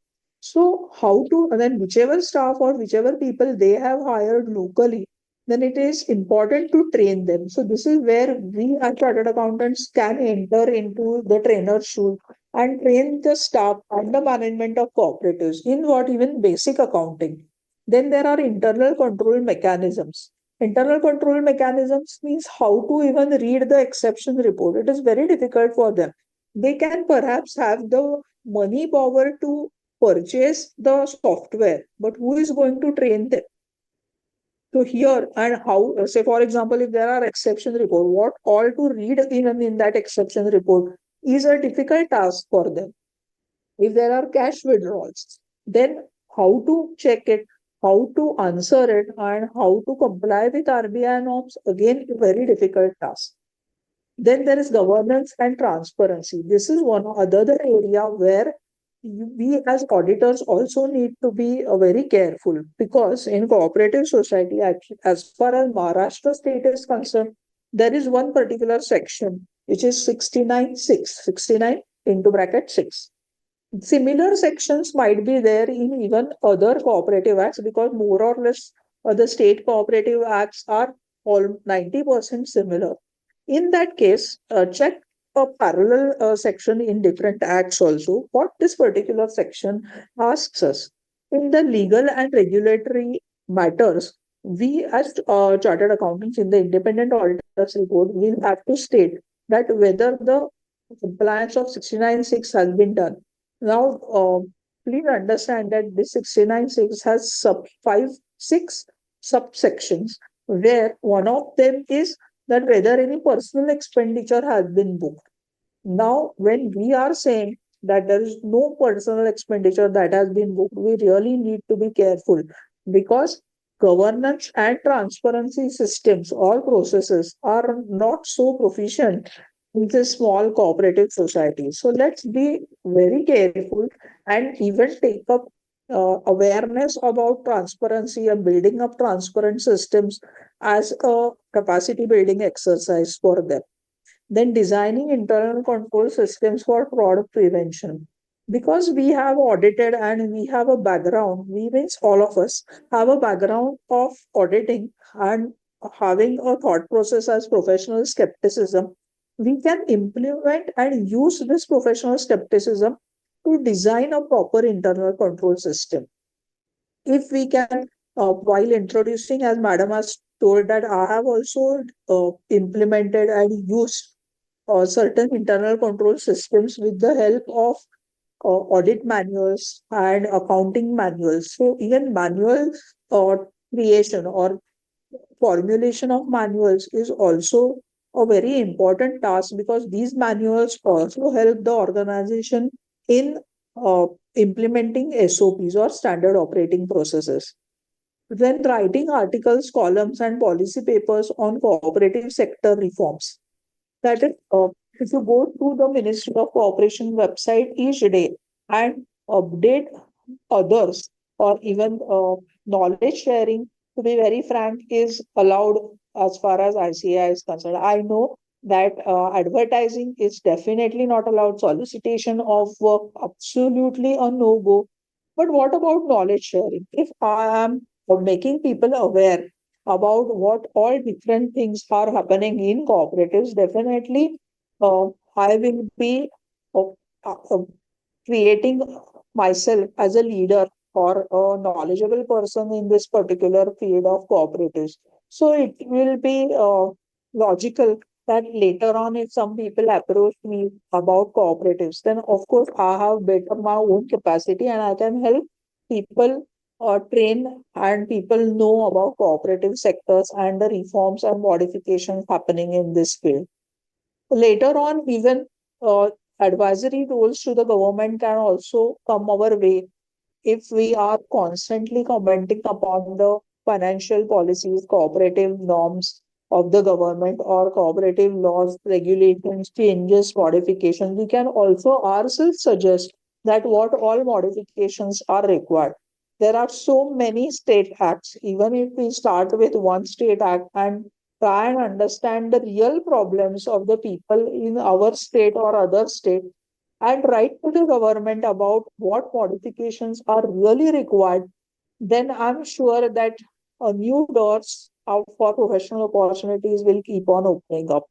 So how to, and then whichever staff or whichever people they have hired locally, then it is important to train them. So this is where we as chartered accountants can enter into the trainer's shoes and train the staff and the management of cooperatives in what even basic accounting. Then there are internal control mechanisms. Internal control mechanisms means how to even read the exception report. It is very difficult for them. They can perhaps have the money power to purchase the software, but who is going to train them? So here and how, say for example, if there are exception report, what all to read in that exception report is a difficult task for them. If there are cash withdrawals, then how to check it, how to answer it, and how to comply with RBI norms, again, a very difficult task. Then there is governance and transparency. This is one other area where we as auditors also need to be very careful, because in cooperative society, as far as Maharashtra state is concerned, there is one particular section which is 69(6), 69 into bracket 6. Similar sections might be there in even other cooperative acts, because more or less the state cooperative acts are all 90% similar. In that case, check a parallel section in different acts also. What this particular section asks us in the legal and regulatory matters, we as chartered accountants in the independent auditors report will have to state that whether the compliance of 69.6 has been done. Now, please understand that this 69.6 has six subsections, where one of them is that whether any personal expenditure has been booked. Now, when we are saying that there is no personal expenditure that has been booked, we really need to be careful, because governance and transparency systems or processes are not so proficient in the small cooperative societies. So let's be very careful and even take up awareness about transparency and building up transparent systems as a capacity building exercise for them. Then designing internal control systems for fraud prevention. Because we have audited and we have a background, we means all of us have a background of auditing and having a thought process as professional skepticism, we can implement and use this professional skepticism to design a proper internal control system. If we can, while introducing, as madam has told, that I have also implemented and used certain internal control systems with the help of audit manuals and accounting manuals. So even manual uh, creation or formulation of manuals is also a very important task, because these manuals also help the organization in uh, implementing SOPs or standard operating processes. Then writing articles, columns, and policy papers on cooperative sector reforms. That is, if you go to the Ministry of Cooperation website each day and update others, or even knowledge sharing, to be very frank, is allowed as far as ICAI is concerned. I know that advertising is definitely not allowed, solicitation of work absolutely a no go. But what about knowledge sharing? If I am making people aware about what all different things are happening in cooperatives, definitely I will be uh, uh, creating myself as a leader or a knowledgeable person in this particular field of cooperatives. So it will be logical that later on, if some people approach me about cooperatives, then of course I have better my own capacity and I can help people train and people know about cooperative sectors and the reforms and modifications happening in this field. Later on, even advisory roles to the government can also come our way if we are constantly commenting upon the financial policies, cooperative norms of the government, or cooperative laws, regulations, changes, modifications. We can also ourselves suggest that what all modifications are required. There are so many state acts. Even if we start with one state act and try and understand the real problems of the people in our state or other state, and write to the government about what modifications are really required, then I'm sure that new doors out for professional opportunities will keep on opening up.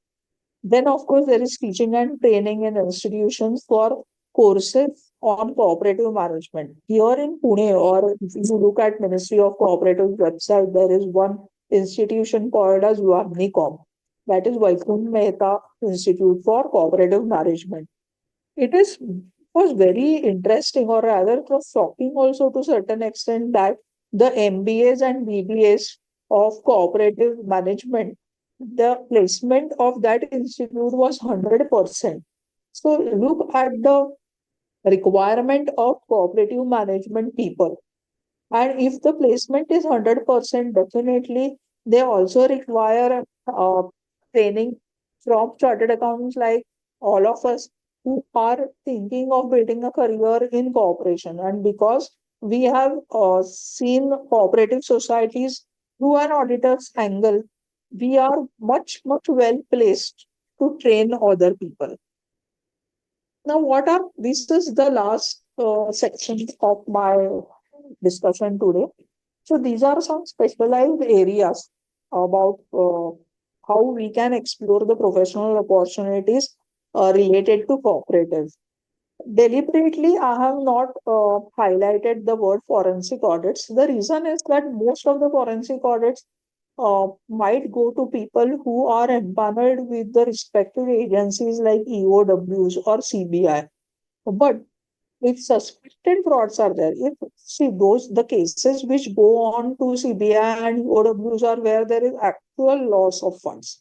Then, of course, there is teaching and training in institutions for courses on cooperative management. Here in Pune, or if you look at Ministry of Cooperative website, there is one institution called as Vagnicom, that is Vaikunth Mehta Institute for Cooperative Management. It is was very interesting, or rather, it was shocking also to certain extent, that the MBAs and BBAs of cooperative management, the placement of that institute was 100%. So look at the requirement of cooperative management people. And if the placement is 100%, definitely they also require training from chartered accountants like all of us who are thinking of building a career in cooperation. And because we have seen cooperative societies through an auditor's angle, we are much, much well placed to train other people. Now, what are this is the last section of my discussion today. So these are some specialized areas about how we can explore the professional opportunities related to cooperatives. Deliberately, I have not highlighted the word forensic audits. The reason is that most of the forensic audits might go to people who are empaneled with the respective agencies like EOWs or CBI. But if suspected frauds are there, if see those the cases which go on to CBI and EOWs are where there is actual loss of funds.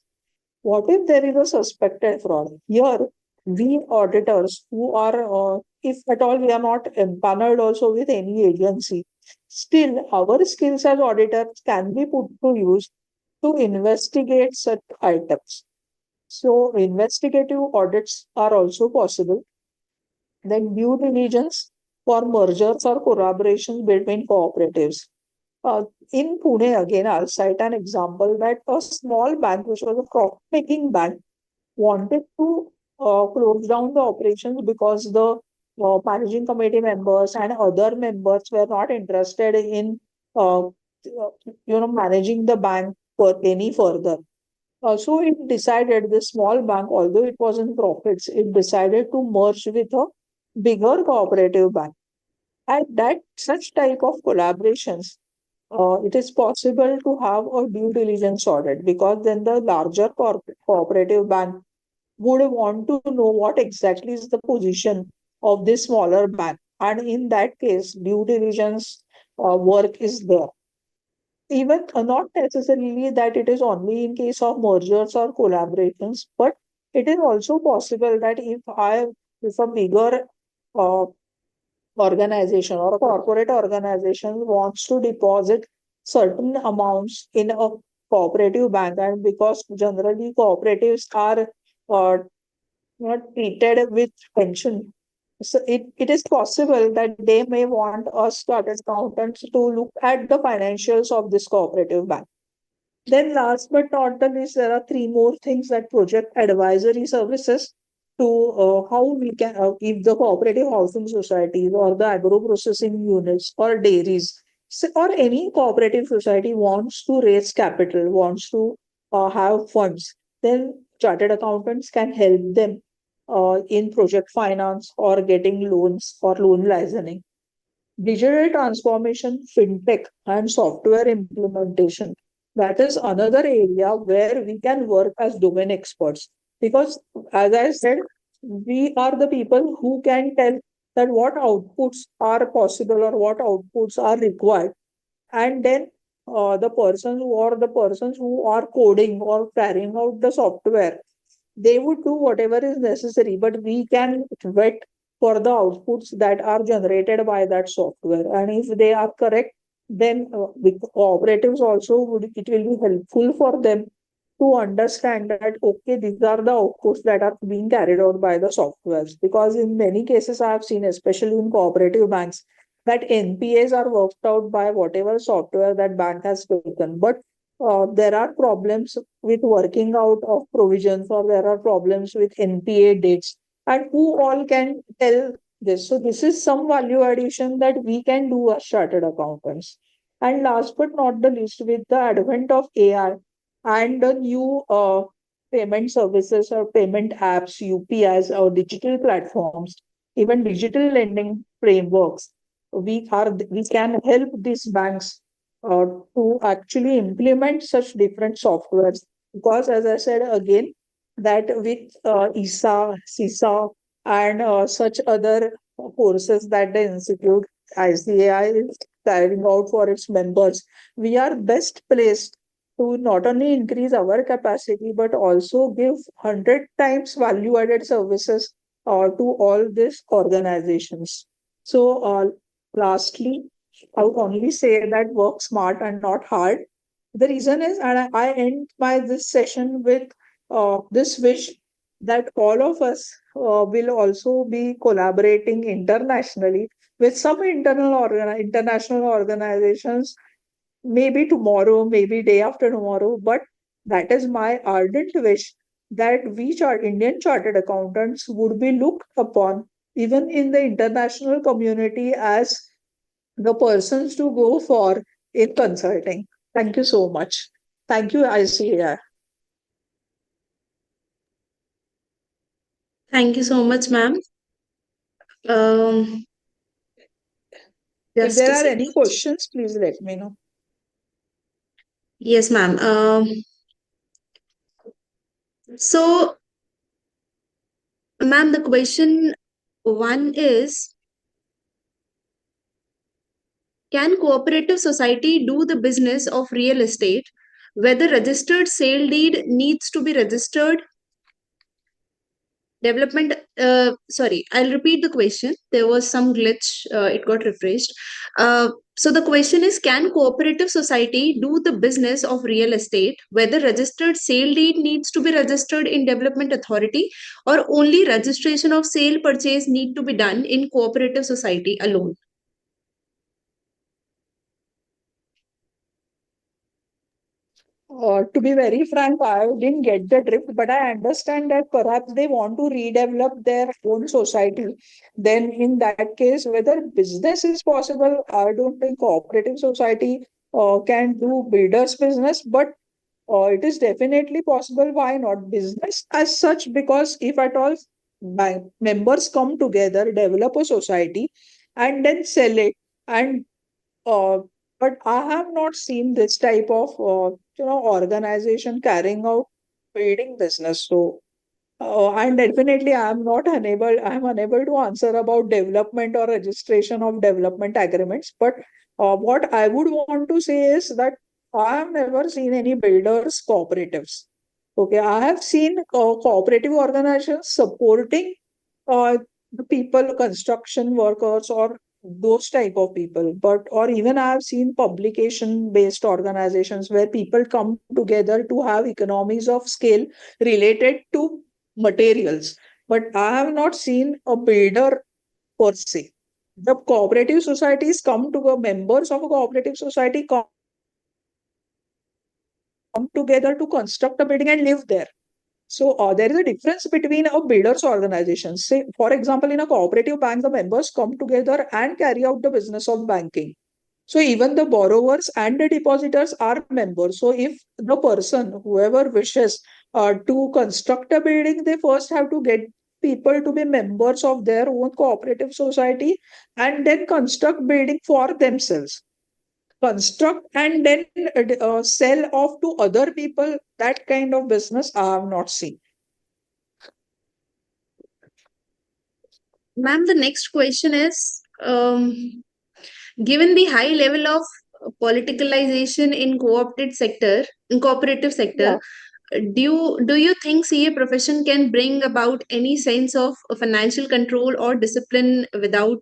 What if there is a suspected fraud? Here, we auditors who are, if at all we are not empaneled also with any agency, still our skills as auditors can be put to use to investigate such items. So, investigative audits are also possible. Then, due diligence for mergers or collaborations between cooperatives. Uh, in Pune, again, I'll cite an example that a small bank, which was a profit-making bank, wanted to close down the operations because the managing committee members and other members were not interested in managing the bank for any further. So it decided this small bank, although it was in profits, it decided to merge with a bigger cooperative bank. And that such type of collaborations, it is possible to have a due diligence audit because then the larger cooperative bank would want to know what exactly is the position of this smaller bank. And in that case, due diligence work is there. Even not necessarily that it is only in case of mergers or collaborations, but it is also possible that if a bigger uh, organization or a corporate organization wants to deposit certain amounts in a cooperative bank, and because generally cooperatives are not treated with pension. So it is possible that they may want us chartered accountants to look at the financials of this cooperative bank. Then, last but not the least, there are three more things that project advisory services to how we can, if the cooperative housing societies or the agro processing units or dairies or any cooperative society wants to raise capital, wants to have funds, then chartered accountants can help them in project finance or getting loans or loan licensing. Digital transformation, fintech, and software implementation. That is another area where we can work as domain experts. Because, as I said, we are the people who can tell that what outputs are possible or what outputs are required. And then the persons who are coding or carrying out the software, they would do whatever is necessary, but we can vet for the outputs that are generated by that software. And if they are correct, then with cooperatives also would it will be helpful for them to understand that okay, these are the outputs that are being carried out by the softwares. Because in many cases, I have seen, especially in cooperative banks, that NPAs are worked out by whatever software that bank has taken. But there are problems with working out of provisions, or there are problems with NPA dates. And who all can tell this? So, this is some value addition that we can do as chartered accountants. And last but not the least, with the advent of AI and the new payment services or payment apps, UPIs, or digital platforms, even digital lending frameworks, we can help these banks to actually implement such different softwares. Because, as I said again, that with ISA, CISA, and such other courses that the institute ICAI is carrying out for its members, we are best placed to not only increase our capacity but also give 100 times value added services to all these organizations. So, lastly, I would only say that work smart and not hard. The reason is, and I end my this session with this wish that all of us will also be collaborating internationally with some international organizations, maybe tomorrow, maybe day after tomorrow. But that is my ardent wish that Indian chartered accountants would be looked upon even in the international community as the persons to go for in consulting. Thank you so much. Thank you, ICAI. Thank you so much, ma'am. Um, If just there a are second. any questions, please let me know. Yes, ma'am. So, ma'am, the question one is, can cooperative society do the business of real estate whether registered sale deed needs to be registered? Development, sorry, I'll repeat the question. There was some glitch, it got refreshed. So the question is, can cooperative society do the business of real estate whether registered sale deed needs to be registered in development authority, or only registration of sale purchase need to be done in cooperative society alone? To be very frank, I didn't get the drift, but I understand that perhaps they want to redevelop their own society. Then, in that case, whether business is possible, I don't think cooperative society can do builders business, but it is definitely possible. Why not business as such? Because if at all members come together, develop a society, and then sell it, and uh, but I have not seen this type of organization carrying out building business. So and definitely I'm unable to answer about development or registration of development agreements. But what I would want to say is that I have never seen any builders cooperatives. Okay, I have seen cooperative organizations supporting the people, construction workers, or those type of people. But or even I have seen publication based organizations where people come together to have economies of scale related to materials. But I have not seen a builder per se. The cooperative societies come to the members of a cooperative society come together to construct a building and live there. So there is a difference between a builder's organization. Say, for example, in a cooperative bank, the members come together and carry out the business of banking. So even the borrowers and the depositors are members. So if the person, whoever wishes to construct a building, they first have to get people to be members of their own cooperative society and then construct building for themselves. Construct and then sell off to other people. That kind of business I have not seen. Ma'am, the next question is, given the high level of politicalization in cooperative sector, Yeah. do you think CA profession can bring about any sense of financial control or discipline without?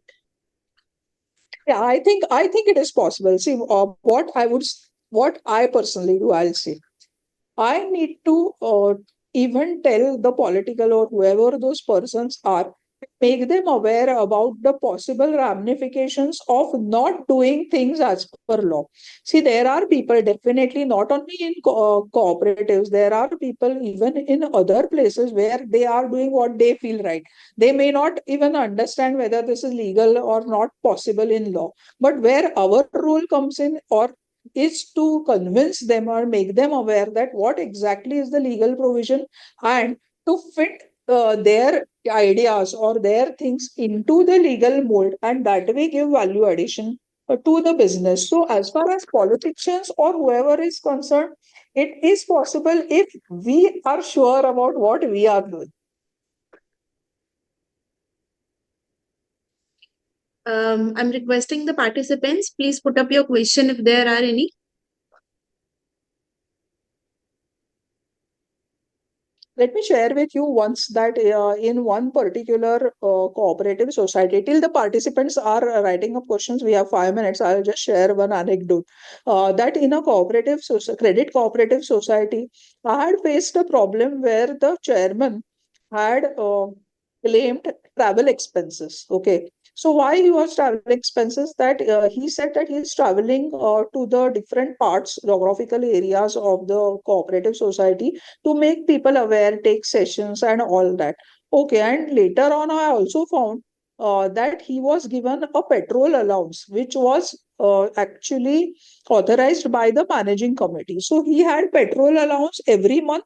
Yeah, I think it is possible. See, what I personally do, I'll say, I need to even tell the political or whoever those persons are, make them aware about the possible ramifications of not doing things as per law. See, there are people definitely not only in cooperatives, there are people even in other places where they are doing what they feel right. They may not even understand whether this is legal or not possible in law. But where our role comes in, or is to convince them or make them aware that what exactly is the legal provision, and to fit their ideas or their things into the legal mold, and that way give value addition to the business. So as far as politicians or whoever is concerned, it is possible if we are sure about what we are doing. I'm requesting the participants, please put up your question if there are any. Let me share with you once that in one particular cooperative society, till the participants are writing up questions, we have 5 minutes. I'll just share one anecdote. That in a credit cooperative society, I had faced a problem where the chairman had claimed travel expenses. Okay. So why he was traveling expenses? That he said that he is traveling to the different parts, geographical areas of the cooperative society to make people aware, take sessions, and all that. Okay, and later on, I also found that he was given a petrol allowance, which was actually authorized by the managing committee. So he had petrol allowance every month,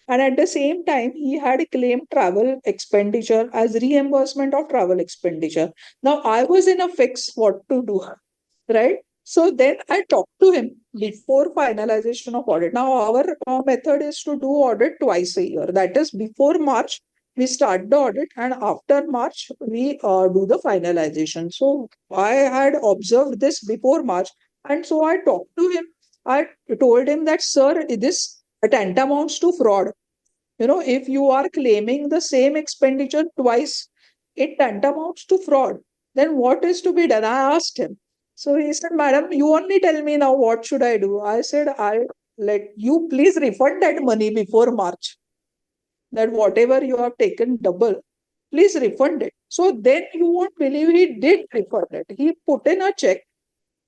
and at the same time, he had claimed travel expenditure as reimbursement of travel expenditure. Now, I was in a fix what to do, right? So then I talked to him before finalization of audit. Now our method is to do audit twice a year. That is before March, we start the audit, and after March, we do the finalization. So I had observed this before March, and so I talked to him. I told him that, sir, this tantamounts to fraud. If you are claiming the same expenditure twice, it tantamounts to fraud. Then what is to be done? I asked him. So he said, Madam, you only tell me now what should I do. I said, I let you please refund that money before March. That whatever you have taken double, please refund it. So then you won't believe he did refund it. He put in a check,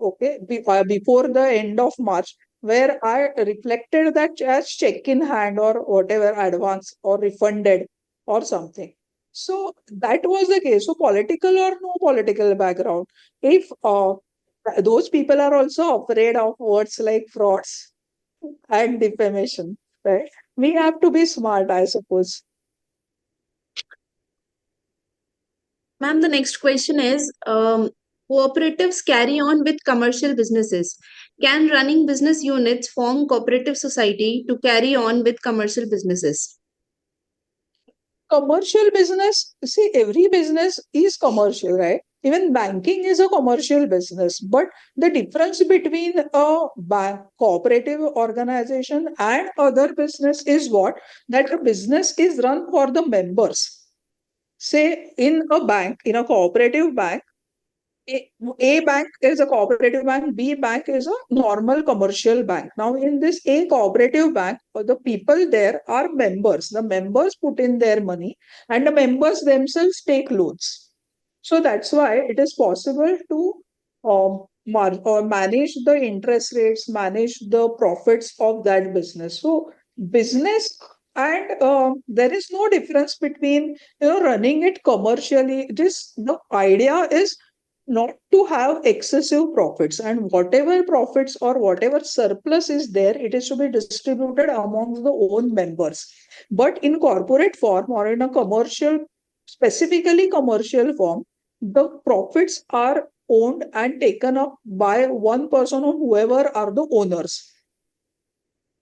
okay, before the end of March, where I reflected that as check in hand or whatever, advance or refunded or something. So that was the case. So political or no political background, if those people are also afraid of words like frauds and defamation, right? We have to be smart, I suppose. Ma'am, the next question is cooperatives carry on with commercial businesses. Can running business units form cooperative society to carry on with commercial businesses? Commercial business, see, every business is commercial, right? Even banking is a commercial business. But the difference between a bank, cooperative organization and other business is what? That a business is run for the members. Say in a bank, in a cooperative bank, a bank is a cooperative bank, B bank is a normal commercial bank. Now, in this A cooperative bank, the people there are members. The members put in their money and the members themselves take loans. So that's why it is possible to or manage the interest rates, manage the profits of that business. So business and there is no difference between running it commercially. This the idea is not to have excessive profits, and whatever profits or whatever surplus is there, it is to be distributed among the own members. But in corporate form or in a commercial, specifically commercial form, the profits are owned and taken up by one person or whoever are the owners.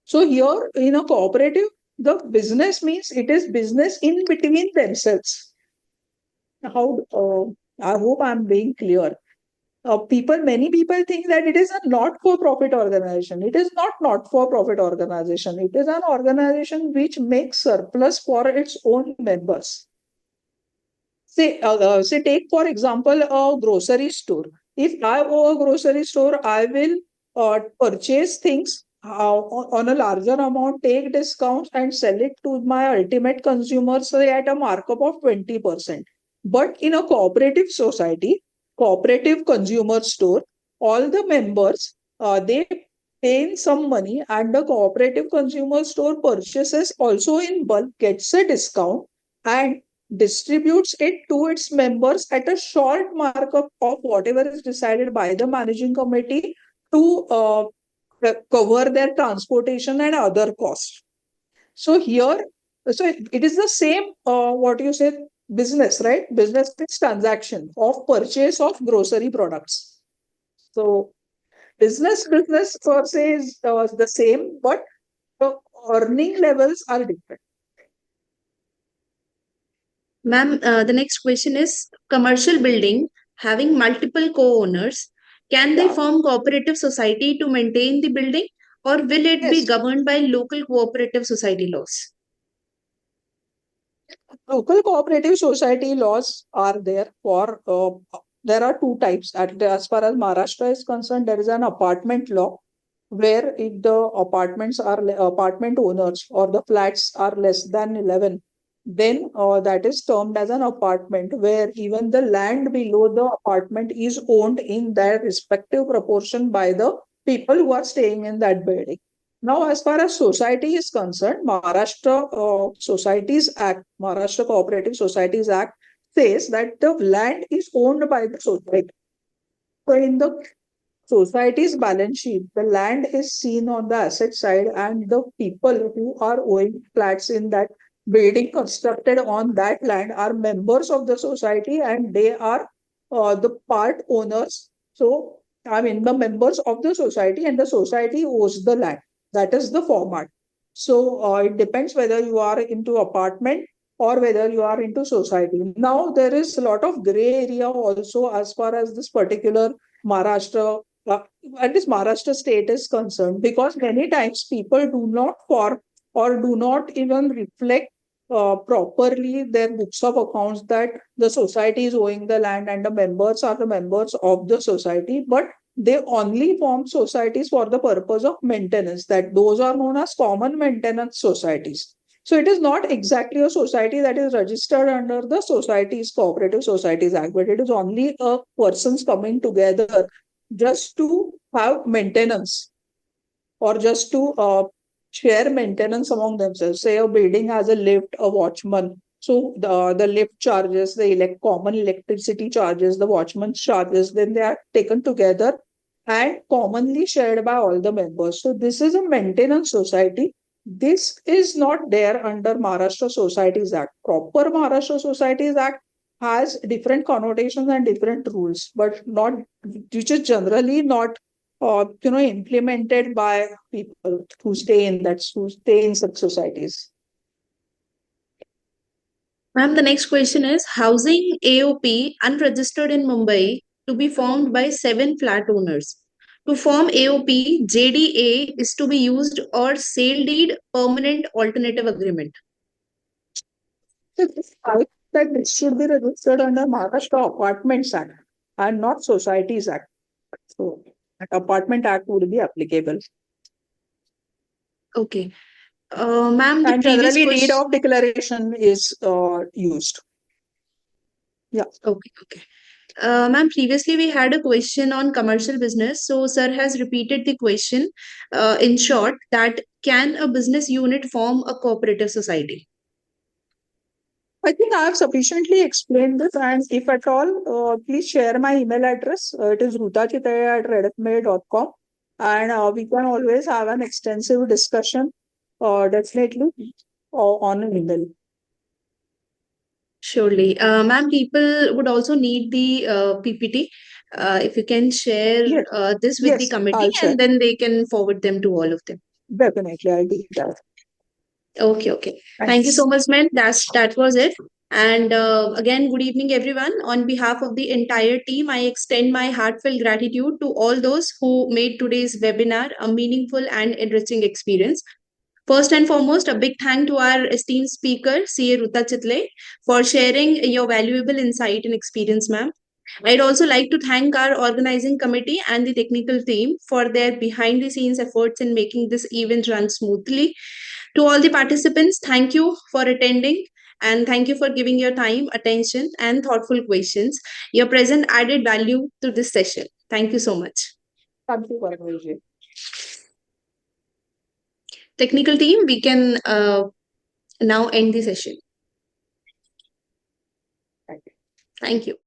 So here in a cooperative, the business means it is business in between themselves. How I hope I'm being clear. Many people think that it is a not-for-profit organization. It is not-for-profit organization. It is an organization which makes surplus for its own members. Say, take for example a grocery store. If I own a grocery store, I will purchase things on a larger amount, take discounts, and sell it to my ultimate consumer, say at a markup of 20%. But in a cooperative society, cooperative consumer store, all the members they pay in some money, and the cooperative consumer store purchases also in bulk, gets a discount, and distributes it to its members at a short markup of whatever is decided by the managing committee to cover their transportation and other costs. So here, so it is the same, what you say, business, right? Business is transaction of purchase of grocery products. So business per se is the same, but the earning levels are different. Ma'am, the next question is commercial building having multiple co-owners. Can they Yeah. form cooperative society to maintain the building, or will it be Yes. governed by local cooperative society laws? Local cooperative society laws are there for, there are two types. As far as Maharashtra is concerned, there is an apartment law where if the apartment owners or the flats are less than 11, then that is termed as an apartment, where even the land below the apartment is owned in their respective proportion by the people who are staying in that building. Now, as far as society is concerned, Maharashtra Cooperative Societies Act says that the land is owned by the society. So in the society's balance sheet, the land is seen on the asset side, and the people who are owning flats in that building constructed on that land are members of the society, and they are the part owners. So I mean, the members of the society, and the society owns the land. That is the format. So it depends whether you are into apartment or whether you are into society. Now there is a lot of gray area also as far as this particular Maharashtra, at least Maharashtra state is concerned, because many times people do not form or do not even reflect properly their books of accounts that the society is owing the land and the members are the members of the society, but they only form societies for the purpose of maintenance, that those are known as common maintenance societies. So it is not exactly a society that is registered under the Societies Cooperative Societies Act, but it is only a persons coming together just to have maintenance or just to share maintenance among themselves. Say a building has a lift, a watchman. So the lift charges, the common electricity charges, the watchman's charges, then they are taken together and commonly shared by all the members. So this is a maintenance society. This is not there under Maharashtra Societies Act. Proper Maharashtra Societies Act has different connotations and different rules, but not, which is generally not implemented by people who stay in such societies. Ma'am, the next question is housing AOP unregistered in Mumbai to be formed by 7 flat owners. To form AOP, JDA is to be used or sale deed permanent alternative agreement. So I think that it should be registered under Maharashtra Apartments Act and not Societies Act. So that Apartment Act would be applicable. Okay. Ma'am, the And previous generally, deed question. of declaration is used. Yeah. Okay, okay. Ma'am, previously we had a question on commercial business. So, sir has repeated the question in short that can a business unit form a cooperative society? I think I have sufficiently explained this, and if at all, please share my email address. It is rutachitaya@redfmail.com, and we can always have an extensive discussion, definitely, on an email. Surely. Ma'am, people would also need the PPT. If you can share Yes, this with the yes, committee I'll share. and then they can forward them to all of them. Definitely, I'll do that. Okay, okay. Thank you so Thanks. much, ma'am. That was it. And again, good evening, everyone. On behalf of the entire team, I extend my heartfelt gratitude to all those who made today's webinar a meaningful and enriching experience. First and foremost, a big thank to our esteemed speaker, CA Ruta Chitle, for sharing your valuable insight and experience, ma'am. I'd also like to thank our organizing committee and the technical team for their behind the scenes efforts in making this event run smoothly. To all the participants, thank you for attending and thank you for giving your time, attention, and thoughtful questions. Your present added value to this session. Thank you so much. Thank you, Parvati. Technical team, we can now end the session. Thank you. Thank you.